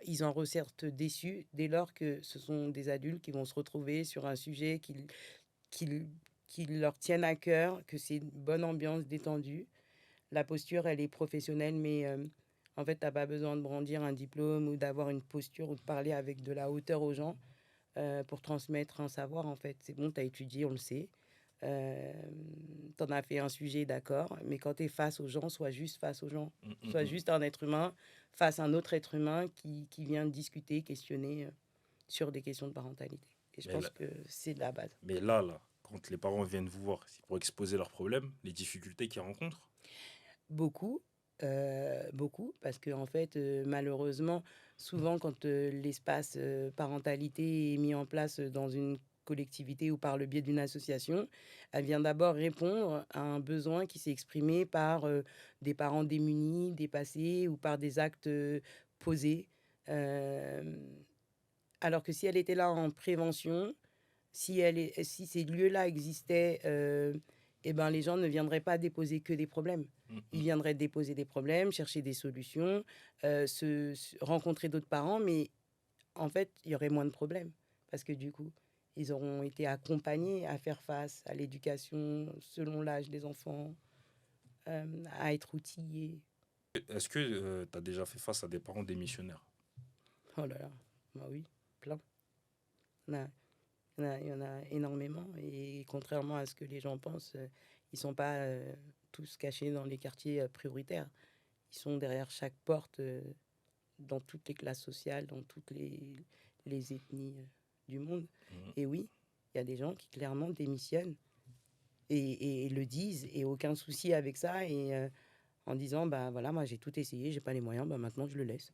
ils en ressortent déçus dès lors que ce sont des adultes qui vont se retrouver sur un sujet qu'ils qui leur tiennent à cœur, que c'est une bonne ambiance détendue. La posture, elle est professionnelle, mais en fait, tu as pas besoin de brandir un diplôme ou d'avoir une posture ou de parler avec de la hauteur aux gens pour transmettre un savoir, en fait. C'est bon, tu as étudié, on le sait. Tu en as fait un sujet, d'accord, mais quand tu es face aux gens, sois juste face aux gens. Mm, mm, Sois mm. juste un être humain face à un autre être humain qui vient discuter, questionner sur des questions de parentalité. Et je Mais pense là, que c'est de la base. mais là, quand les parents viennent vous voir, c'est pour exposer leurs problèmes, les difficultés qu'ils rencontrent. Beaucoup, beaucoup, parce que en fait, malheureusement, souvent quand, l'espace, parentalité est mis en place, dans une collectivité ou par le biais d'une association, elle vient d'abord répondre à un besoin qui s'est exprimé par, des parents démunis, dépassés ou par des actes, posés. Hem, alors que si elle était là en prévention, si ces lieux-là existaient, et ben, les gens ne viendraient pas déposer que des problèmes. Mm, Ils mm. viendraient déposer des problèmes, chercher des solutions, rencontrer d'autres parents, mais en fait, il y aurait moins de problèmes parce que du coup, ils auront été accompagnés à faire face à l'éducation selon l'âge des enfants, à être outillés. Est-ce que tu as déjà fait face à des parents démissionnaires? Oh là là, bah oui, plein. Il y en a il y en a énormément et contrairement à ce que les gens pensent, ils sont pas, tous cachés dans les quartiers, prioritaires. Ils sont derrière chaque porte, dans toutes les classes sociales, dans toutes les ethnies, du monde Mm. et oui, il y a des gens qui clairement démissionnent et le disent et aucun souci avec ça et en disant: «Bah, voilà, moi j'ai tout essayé, j'ai pas les moyens, bah, maintenant je le laisse».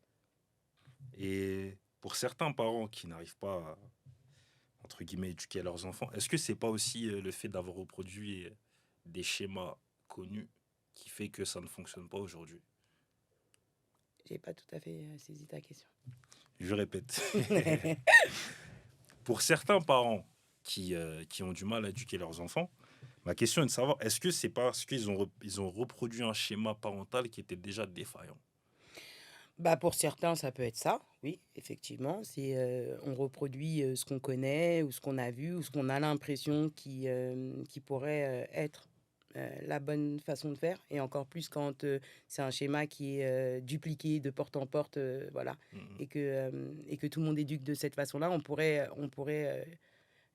Et pour certains parents qui n'arrivent pas à, entre guillemets, éduquer leurs enfants, est-ce que c'est pas aussi le fait d'avoir reproduit des schémas connus qui fait que ça ne fonctionne pas aujourd'hui? J'ai pas tout à fait, saisi ta question. Je répète. Pour certains parents qui ont du mal à éduquer leurs enfants, ma question est de savoir, est-ce que c'est parce qu'ils ils ont reproduit un schéma parental qui était déjà défaillant? Bah, pour certains, ça peut être ça, oui, effectivement. C'est, on reproduit, ce qu'on connaît ou ce qu'on a vu ou ce qu'on a l'impression qui pourrait, être, la bonne façon de faire et encore plus quand, c'est un schéma qui est, dupliqué de porte en porte, voilà Mhm. et que tout le monde éduque de cette façon-là. On pourrait,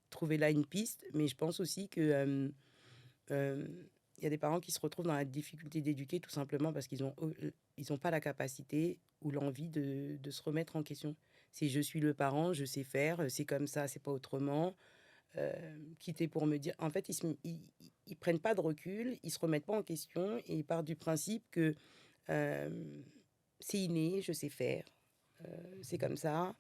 trouver là une piste, mais je pense aussi que, il y a des parents qui se retrouvent dans la difficulté d'éduquer tout simplement parce qu'ils ont ils ont pas la capacité ou l'envie de se remettre en question. C'est: «Je suis le parent, je sais faire, c'est comme ça, c'est pas autrement». Quitter pour me dire en fait, ils prennent pas de recul, ils se remettent pas en question et ils partent du principe que, hem, c'est inné, je sais faire, c'est comme ça.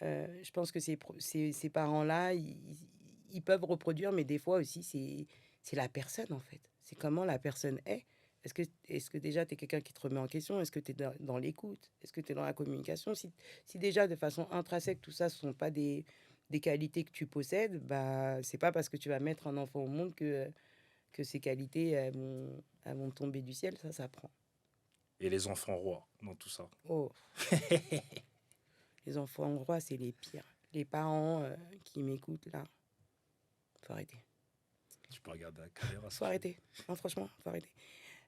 Je pense que ces parents-là, ils peuvent reproduire, mais des fois aussi, c'est la personne, en fait. C'est comment la personne est. Est-ce que déjà, tu es quelqu'un qui te remet en question? Est-ce que tu es dans l'écoute? Est-ce que tu es dans la communication? Si déjà, de façon intrinsèque, tout ça, ce sont pas des qualités que tu possèdes, bah, c'est pas parce que tu vas mettre un enfant au monde que ces qualités, elles vont tomber du ciel, ça s'apprend. Et les enfants rois dans tout ça. Oh, les enfants rois, c'est les pires. Les parents, qui m'écoutent là, faut arrêter. Tu peux regarder la caméra si Faut tu veux. arrêter. Non, franchement, faut arrêter.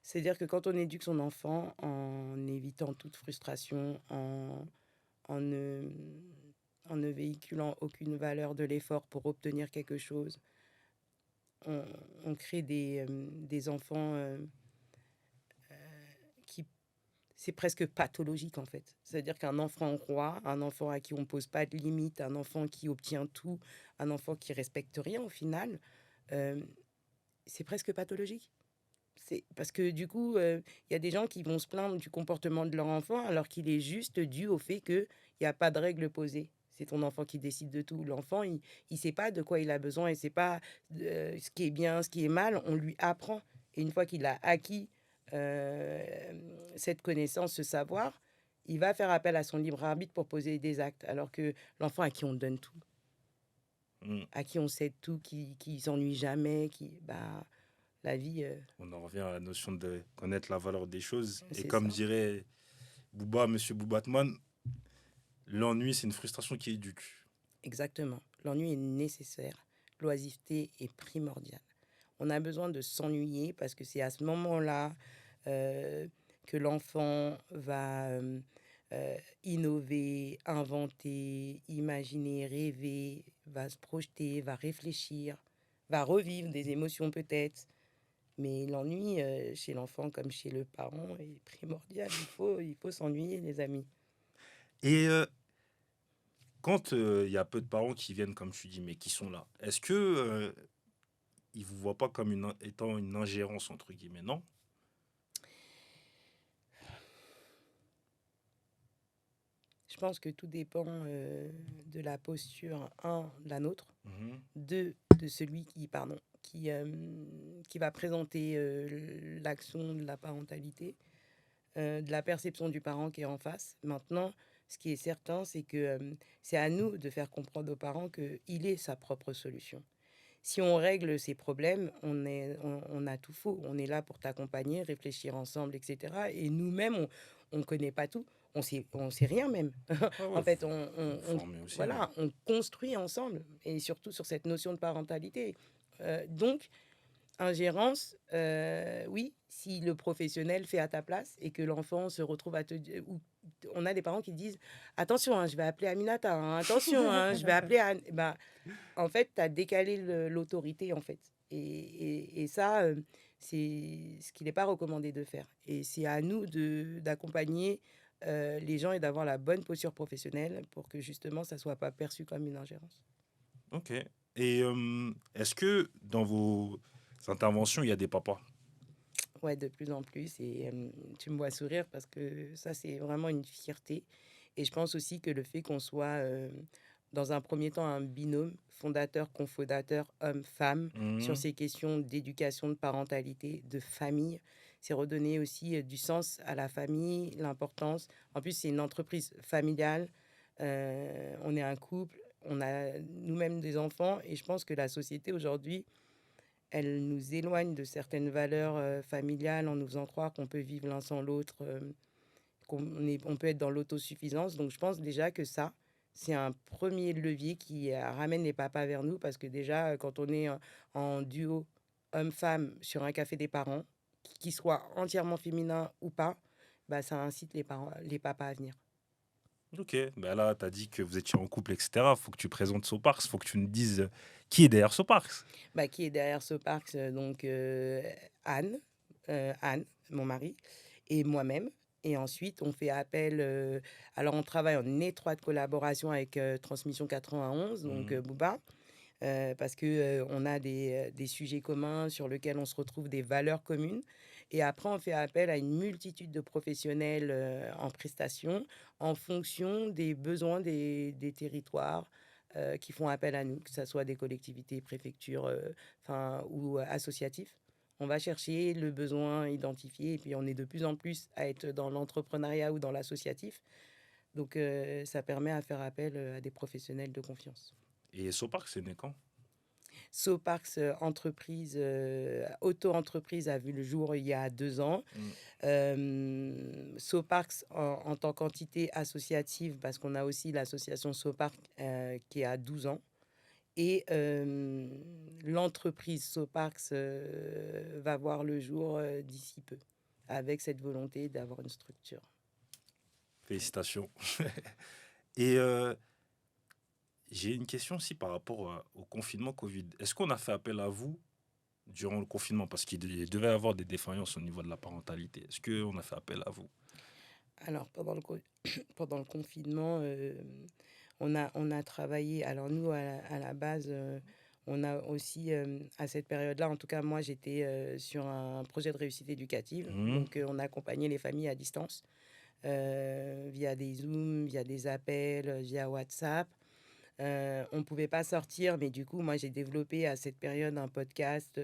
C'est-à-dire que quand on éduque son enfant en évitant toute frustration, en ne en ne véhiculant aucune valeur de l'effort pour obtenir quelque chose, on on crée des enfants, qui c'est presque pathologique, en fait. C'est-à-dire qu'un enfant roi, un enfant à qui on pose pas de limites, un enfant qui obtient tout, un enfant qui respecte rien au final, hem, c'est presque pathologique. C'est parce que du coup, il y a des gens qui vont se plaindre du comportement de leur enfant alors qu'il est juste dû au fait qu'il y a pas de règles posées. C'est ton enfant qui décide de tout. L'enfant, il sait pas de quoi il a besoin, il sait pas, ce qui est bien, ce qui est mal, on lui apprend et une fois qu'il a acquis, cette connaissance, ce savoir, il va faire appel à son libre arbitre pour poser des actes. Alors que l'enfant à qui on donne tout, Mm. à qui on cède tout, qui s'ennuie jamais, qui bah La vie, On en revient à la notion de connaître la valeur des choses. Et c'est comme ça. dirait Monsieur Boubatman, l'ennui, c'est une frustration qui éduque. Exactement. L'ennui est nécessaire. L'oisiveté est primordiale. On a besoin de s'ennuyer parce que c'est à ce moment-là euh, que l'enfant va innover, inventer, imaginer, rêver, va se projeter, va réfléchir, va revivre des émotions peut-être. Mais l'ennui chez l'enfant comme chez le parent est primordial. Il faut s'ennuyer, les amis. Et quand il y a peu de parents qui viennent, comme tu dis, mais qui sont là, est-ce que ils vous voient pas comme étant une ingérence, entre guillemets, non? Je pense que tout dépend de la posture, un, de la nôtre, Mhm. deux, de celui qui va présenter l'action de la parentalité, de la perception du parent qui est en face. Maintenant, ce qui est certain, c'est que c'est à nous de faire comprendre aux parents qu'il est sa propre solution. Si on règle ces problèmes, on a tout faux. On est là pour t'accompagner, réfléchir ensemble, etc. Et nous-mêmes, on ne connaît pas tout. On sait rien même. Ah ouais, En fait, vous formez aussi, ouais. voilà, on construit ensemble. Et surtout sur cette notion de parentalité. Donc, ingérence, oui, si le professionnel fait à ta place et que l'enfant se retrouve à te dire... On a des parents qui disent, attention, hein, je vais appeler Aminata, hein, attention, hein, je vais appeler Anne. Ben, en fait, tu as décalé l'autorité, en fait. Et ça, c'est ce qu'il n'est pas recommandé de faire. Et c'est à nous d'accompagner les gens et d'avoir la bonne posture professionnelle pour que justement, ça ne soit pas perçu comme une ingérence. Ok. Et est-ce que dans vos interventions, il y a des papas? Ouais, de plus en plus. Et tu me vois sourire parce que ça, c'est vraiment une fierté. Et je pense aussi que le fait qu'on soit, dans un premier temps, un binôme, fondateur, cofondateur, homme-femme, sur Mhm. ces questions d'éducation, de parentalité, de famille, c'est redonner aussi du sens à la famille, l'importance. En plus, c'est une entreprise familiale. On est un couple, on a nous-mêmes des enfants. Et je pense que la société aujourd'hui, elle nous éloigne de certaines valeurs familiales en nous faisant croire qu'on peut vivre l'un sans l'autre, on peut être dans l'autosuffisance. Donc je pense déjà que ça, c'est un premier levier qui ramène les papas vers nous parce que déjà, quand on est en duo homme-femme sur un café des parents, qu'il soit entièrement féminin ou pas, bah, ça incite les papas à venir. Ok. Ben là, tu as dit que vous étiez en couple, etc. Faut que tu présentes Soparks. Faut que tu nous dises qui est derrière Soparks. Bah, qui est derrière ce parc, donc Anne, mon mari, et moi-même. Et ensuite, on fait appel. Alors, on travaille en étroite collaboration avec Transmission 91, donc Mhm. Booba, parce que on a des sujets communs sur lesquels on se retrouve, des valeurs communes. Et après, on fait appel à une multitude de professionnels en prestation en fonction des besoins des territoires qui font appel à nous, que ce soit des collectivités, préfectures, ou associatifs. On va chercher le besoin identifié et puis on est de plus en plus à être dans l'entrepreneuriat ou dans l'associatif. Donc, ça permet à faire appel à des professionnels de confiance. Et Soparks, c'est né quand? Soparks entreprise, auto-entreprise a vu le jour il y a 2 ans. Mhm. Soparks en tant qu'entité associative, parce qu'on a aussi l'association Sopark qui a 12 ans. Et l'entreprise Soparks va voir le jour d'ici peu, avec cette volonté d'avoir une structure. Félicitations. Et j'ai une question aussi par rapport au confinement Covid. Est-ce qu'on a fait appel à vous durant le confinement? Parce qu'il devait y avoir des défaillances au niveau de la parentalité. Est-ce qu'on a fait appel à vous? Alors, pendant le confinement, on a travaillé. Alors, nous, à la base, on a aussi, à cette période-là, en tout cas, moi, j'étais sur un projet de réussite éducative. Mhm. Donc, on accompagnait les familles à distance via des Zooms, via des appels, via WhatsApp. On ne pouvait pas sortir, mais du coup, moi, j'ai développé à cette période un podcast.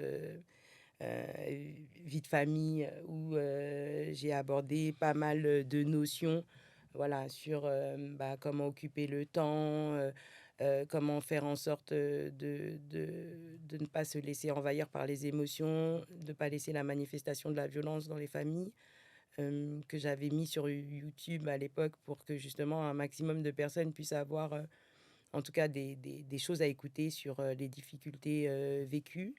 Vie de famille où j'ai abordé pas mal de notions voilà, sur comment occuper le temps, comment faire en sorte de ne pas se laisser envahir par les émotions, de ne pas laisser la manifestation de la violence dans les familles, que j'avais mis sur YouTube à l'époque pour que justement un maximum de personnes puissent avoir en tout cas des choses à écouter sur les difficultés vécues.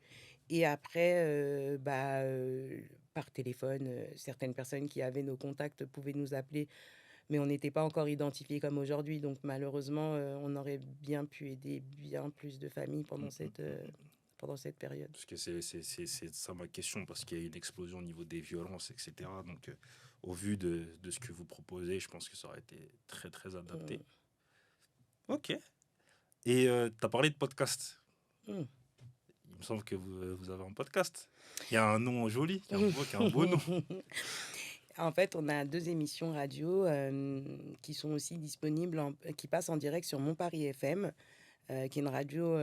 Et après, par téléphone, certaines personnes qui avaient nos contacts pouvaient nous appeler, mais on n'était pas encore identifiés comme aujourd'hui. Donc malheureusement, on aurait bien pu aider bien plus de familles pendant cette période. Parce que c'est ça ma question, parce qu'il y a une explosion au niveau des violences, etc. Donc, au vu de ce que vous proposez, je pense que ça aurait été très, très adapté. Ok. Et tu as parlé de podcast. Mm. Il me semble que vous avez un podcast. Il y a un nom joli, qui a un beau nom. En fait, on a 2 émissions radio qui sont aussi disponibles, qui passent en direct sur Mon Paris FM, qui est une radio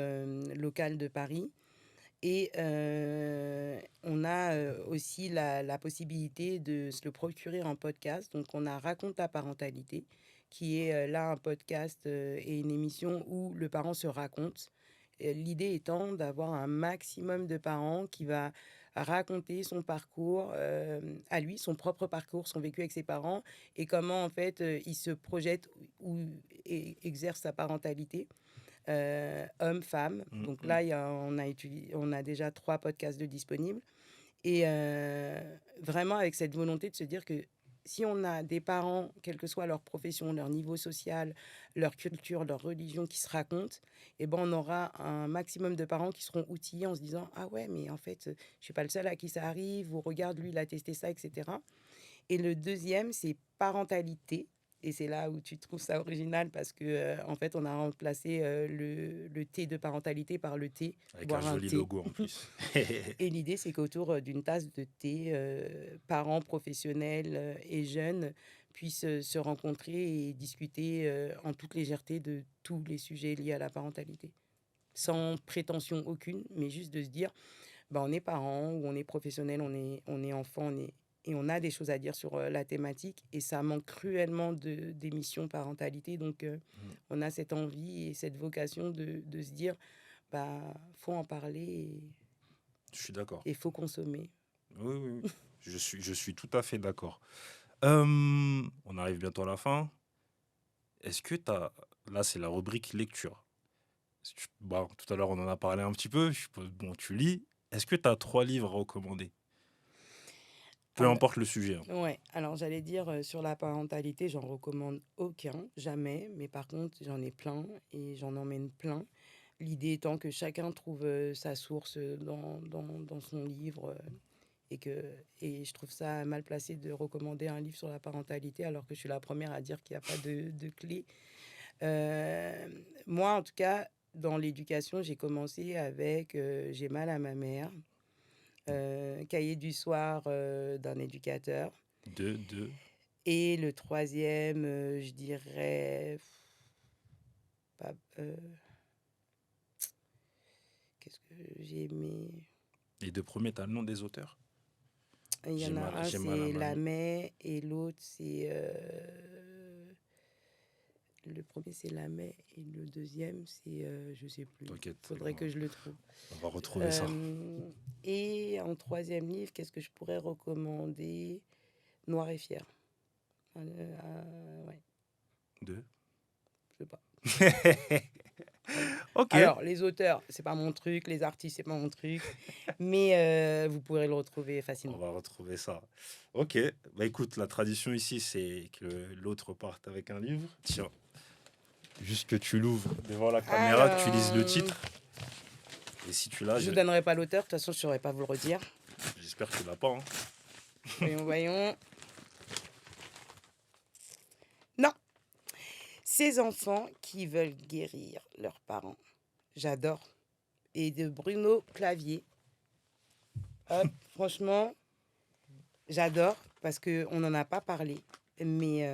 locale de Paris. Et on a aussi la possibilité de se le procurer en podcast. Donc, on a Raconte ta parentalité, qui est là un podcast et une émission où le parent se raconte. L'idée étant d'avoir un maximum de parents qui va raconter son parcours à lui, son propre parcours, son vécu avec ses parents et comment en fait il se projette ou exerce sa parentalité. Homme, femme. Donc là, on a déjà 3 podcasts de disponibles. Et vraiment avec cette volonté de se dire que si on a des parents, quelle que soit leur profession, leur niveau social, leur culture, leur religion qui se racontent, eh ben on aura un maximum de parents qui seront outillés en se disant ah ouais, mais en fait, je suis pas le seul à qui ça arrive, ou regarde, lui, il a testé ça, etc. Et le deuxième, c'est parentalité. Et c'est là où tu trouves ça original parce que en fait, on a remplacé le T de parentalité par le thé, Avec un boire un joli thé. logo en plus. Et l'idée, c'est qu'autour d'une tasse de thé, parents, professionnels et jeunes puissent se rencontrer et discuter en toute légèreté de tous les sujets liés à la parentalité. Sans prétention aucune, mais juste de se dire, bah, on est parents ou on est professionnel, on est enfant, et on a des choses à dire sur la thématique. Et ça manque cruellement d'émissions parentalité. Donc, on a cette envie et cette vocation de se dire, bah, faut en parler Je suis d'accord. et faut consommer. Oui, oui, oui. Je suis tout à fait d'accord. On arrive bientôt à la fin. Est-ce que tu as... Là, c'est la rubrique lecture. Bon, tout à l'heure, on en a parlé un petit peu. Bon, tu lis. Est-ce que tu as 3 livres à recommander? Peu Ah, importe le sujet. ouais, alors j'allais dire sur la parentalité, j'en recommande aucun, jamais, mais par contre, j'en ai plein et j'en emmène plein. L'idée étant que chacun trouve sa source dans son livre et je trouve ça mal placé de recommander un livre sur la parentalité alors que je suis la première à dire qu'il n'y a pas de clé. Euh, Moi, en tout cas, dans l'éducation, j'ai commencé avec J'ai mal à ma mère, Cahier du soir d'un éducateur. Deux. Et le troisième, je dirais, pas, qu'est-ce que j'ai aimé? Les 2 premiers, tu as le nom des auteurs? Il y en a un, J'ai mal à c'est ma La mie. Mai, et l'autre, c'est... le premier, c'est La Mai, et le deuxième, c'est... je sais plus. T'inquiète, Faudrait que je le trouve. on va retrouver ça. Et en troisième livre, qu'est-ce que je pourrais recommander? Noir et fier. Ouais, 2. je sais pas. Ok. Alors, les auteurs, c'est pas mon truc, les artistes, c'est pas mon truc, mais vous pourrez le retrouver On facilement. va retrouver ça. Ok. Bah écoute, la tradition ici, c'est que l'autre parte avec un livre. Tiens, juste que tu l'ouvres devant la caméra, que tu lises le Alors, titre. Et si tu l'as, je vous donnerai pas l'auteur, de toute façon, je saurais pas vous le redire. j'espère que tu l'as pas. Hein. Voyons, voyons. Non, ces enfants qui veulent guérir leurs parents. J'adore. Et de Bruno Clavier. Hop, franchement, j'adore parce qu'on n'en a pas parlé. Mais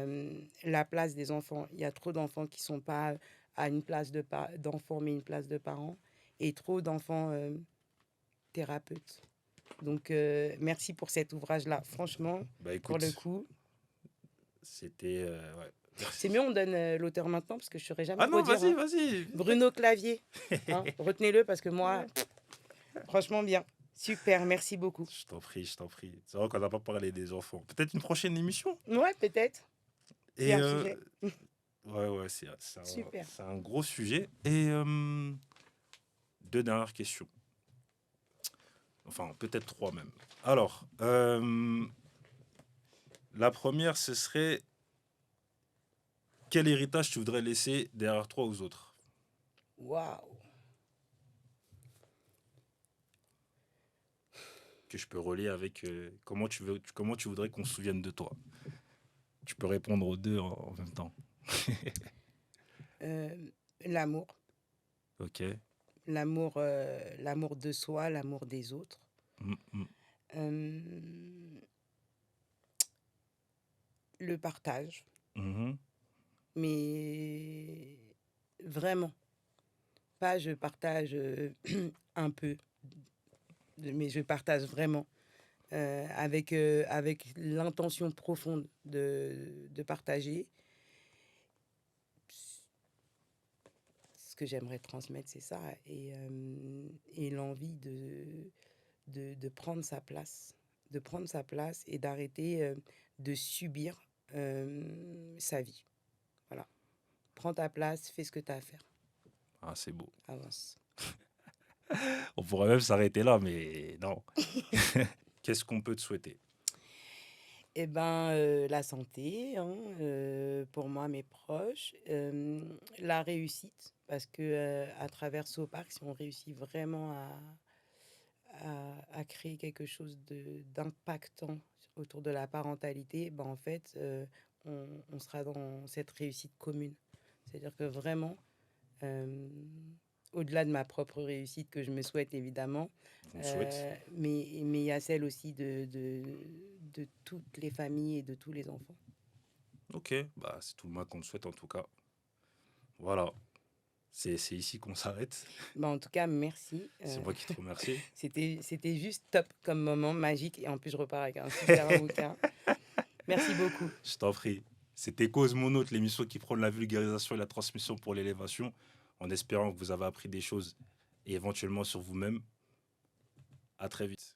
la place des enfants, il y a trop d'enfants qui ne sont pas à une place d'enfants, mais une place de parents. Et trop d'enfants thérapeutes. Donc, merci pour cet ouvrage-là. Franchement, Bah pour le écoute, coup, c'était ouais. C'est mieux, on donne l'auteur maintenant parce que je ne saurais jamais Ah non, redire. vas-y, Hein. vas-y. Bruno Clavier. Hein. Retenez-le parce que moi, franchement bien. Super, merci beaucoup. Je t'en prie, je t'en prie. C'est vrai qu'on n'a pas parlé des enfants. Peut-être une prochaine émission. Ouais, peut-être. C'est Et un sujet. ouais, Super. c'est un gros sujet. Et deux dernières questions. Enfin, peut-être trois même. Alors, la première, ce serait quel héritage tu voudrais laisser derrière toi aux autres? Waouh. Que je peux relier avec comment tu voudrais qu'on se souvienne de toi. Tu peux répondre aux deux en même temps. L'amour. Ok. L'amour de soi, l'amour des autres. Euh, le partage. Mais vraiment. Pas je partage un peu, mais je partage vraiment. Avec l'intention profonde de partager. Ce que j'aimerais transmettre, c'est ça. Et l'envie de prendre sa place. De prendre sa place et d'arrêter de subir sa vie. Voilà. Prends ta place, fais ce que tu as à faire. Ah, c'est beau. Avance. On pourrait même s'arrêter là, mais non. Qu'est-ce qu'on peut te souhaiter? Eh ben, la santé, hein, pour moi, mes proches, la réussite, parce que à travers Sopark, si on réussit vraiment à créer quelque chose d'impactant autour de la parentalité, ben, en fait, on sera dans cette réussite commune. C'est-à-dire que vraiment, au-delà de ma propre réussite que je me souhaite évidemment, On souhaite. mais il y a celle aussi de toutes les familles et de tous les enfants. Ok, bah, c'est tout le mal qu'on te souhaite en tout cas. Voilà. C'est ici qu'on s'arrête. Ben, en tout cas, merci. C'est moi qui te remercie. C'était juste top comme moment, magique. Et en plus, je repars avec un super bouquin. Merci beaucoup. Je t'en prie. C'était Cause Monote, l'émission qui prône la vulgarisation et la transmission pour l'élévation, en espérant que vous avez appris des choses et éventuellement sur vous-même. À très vite.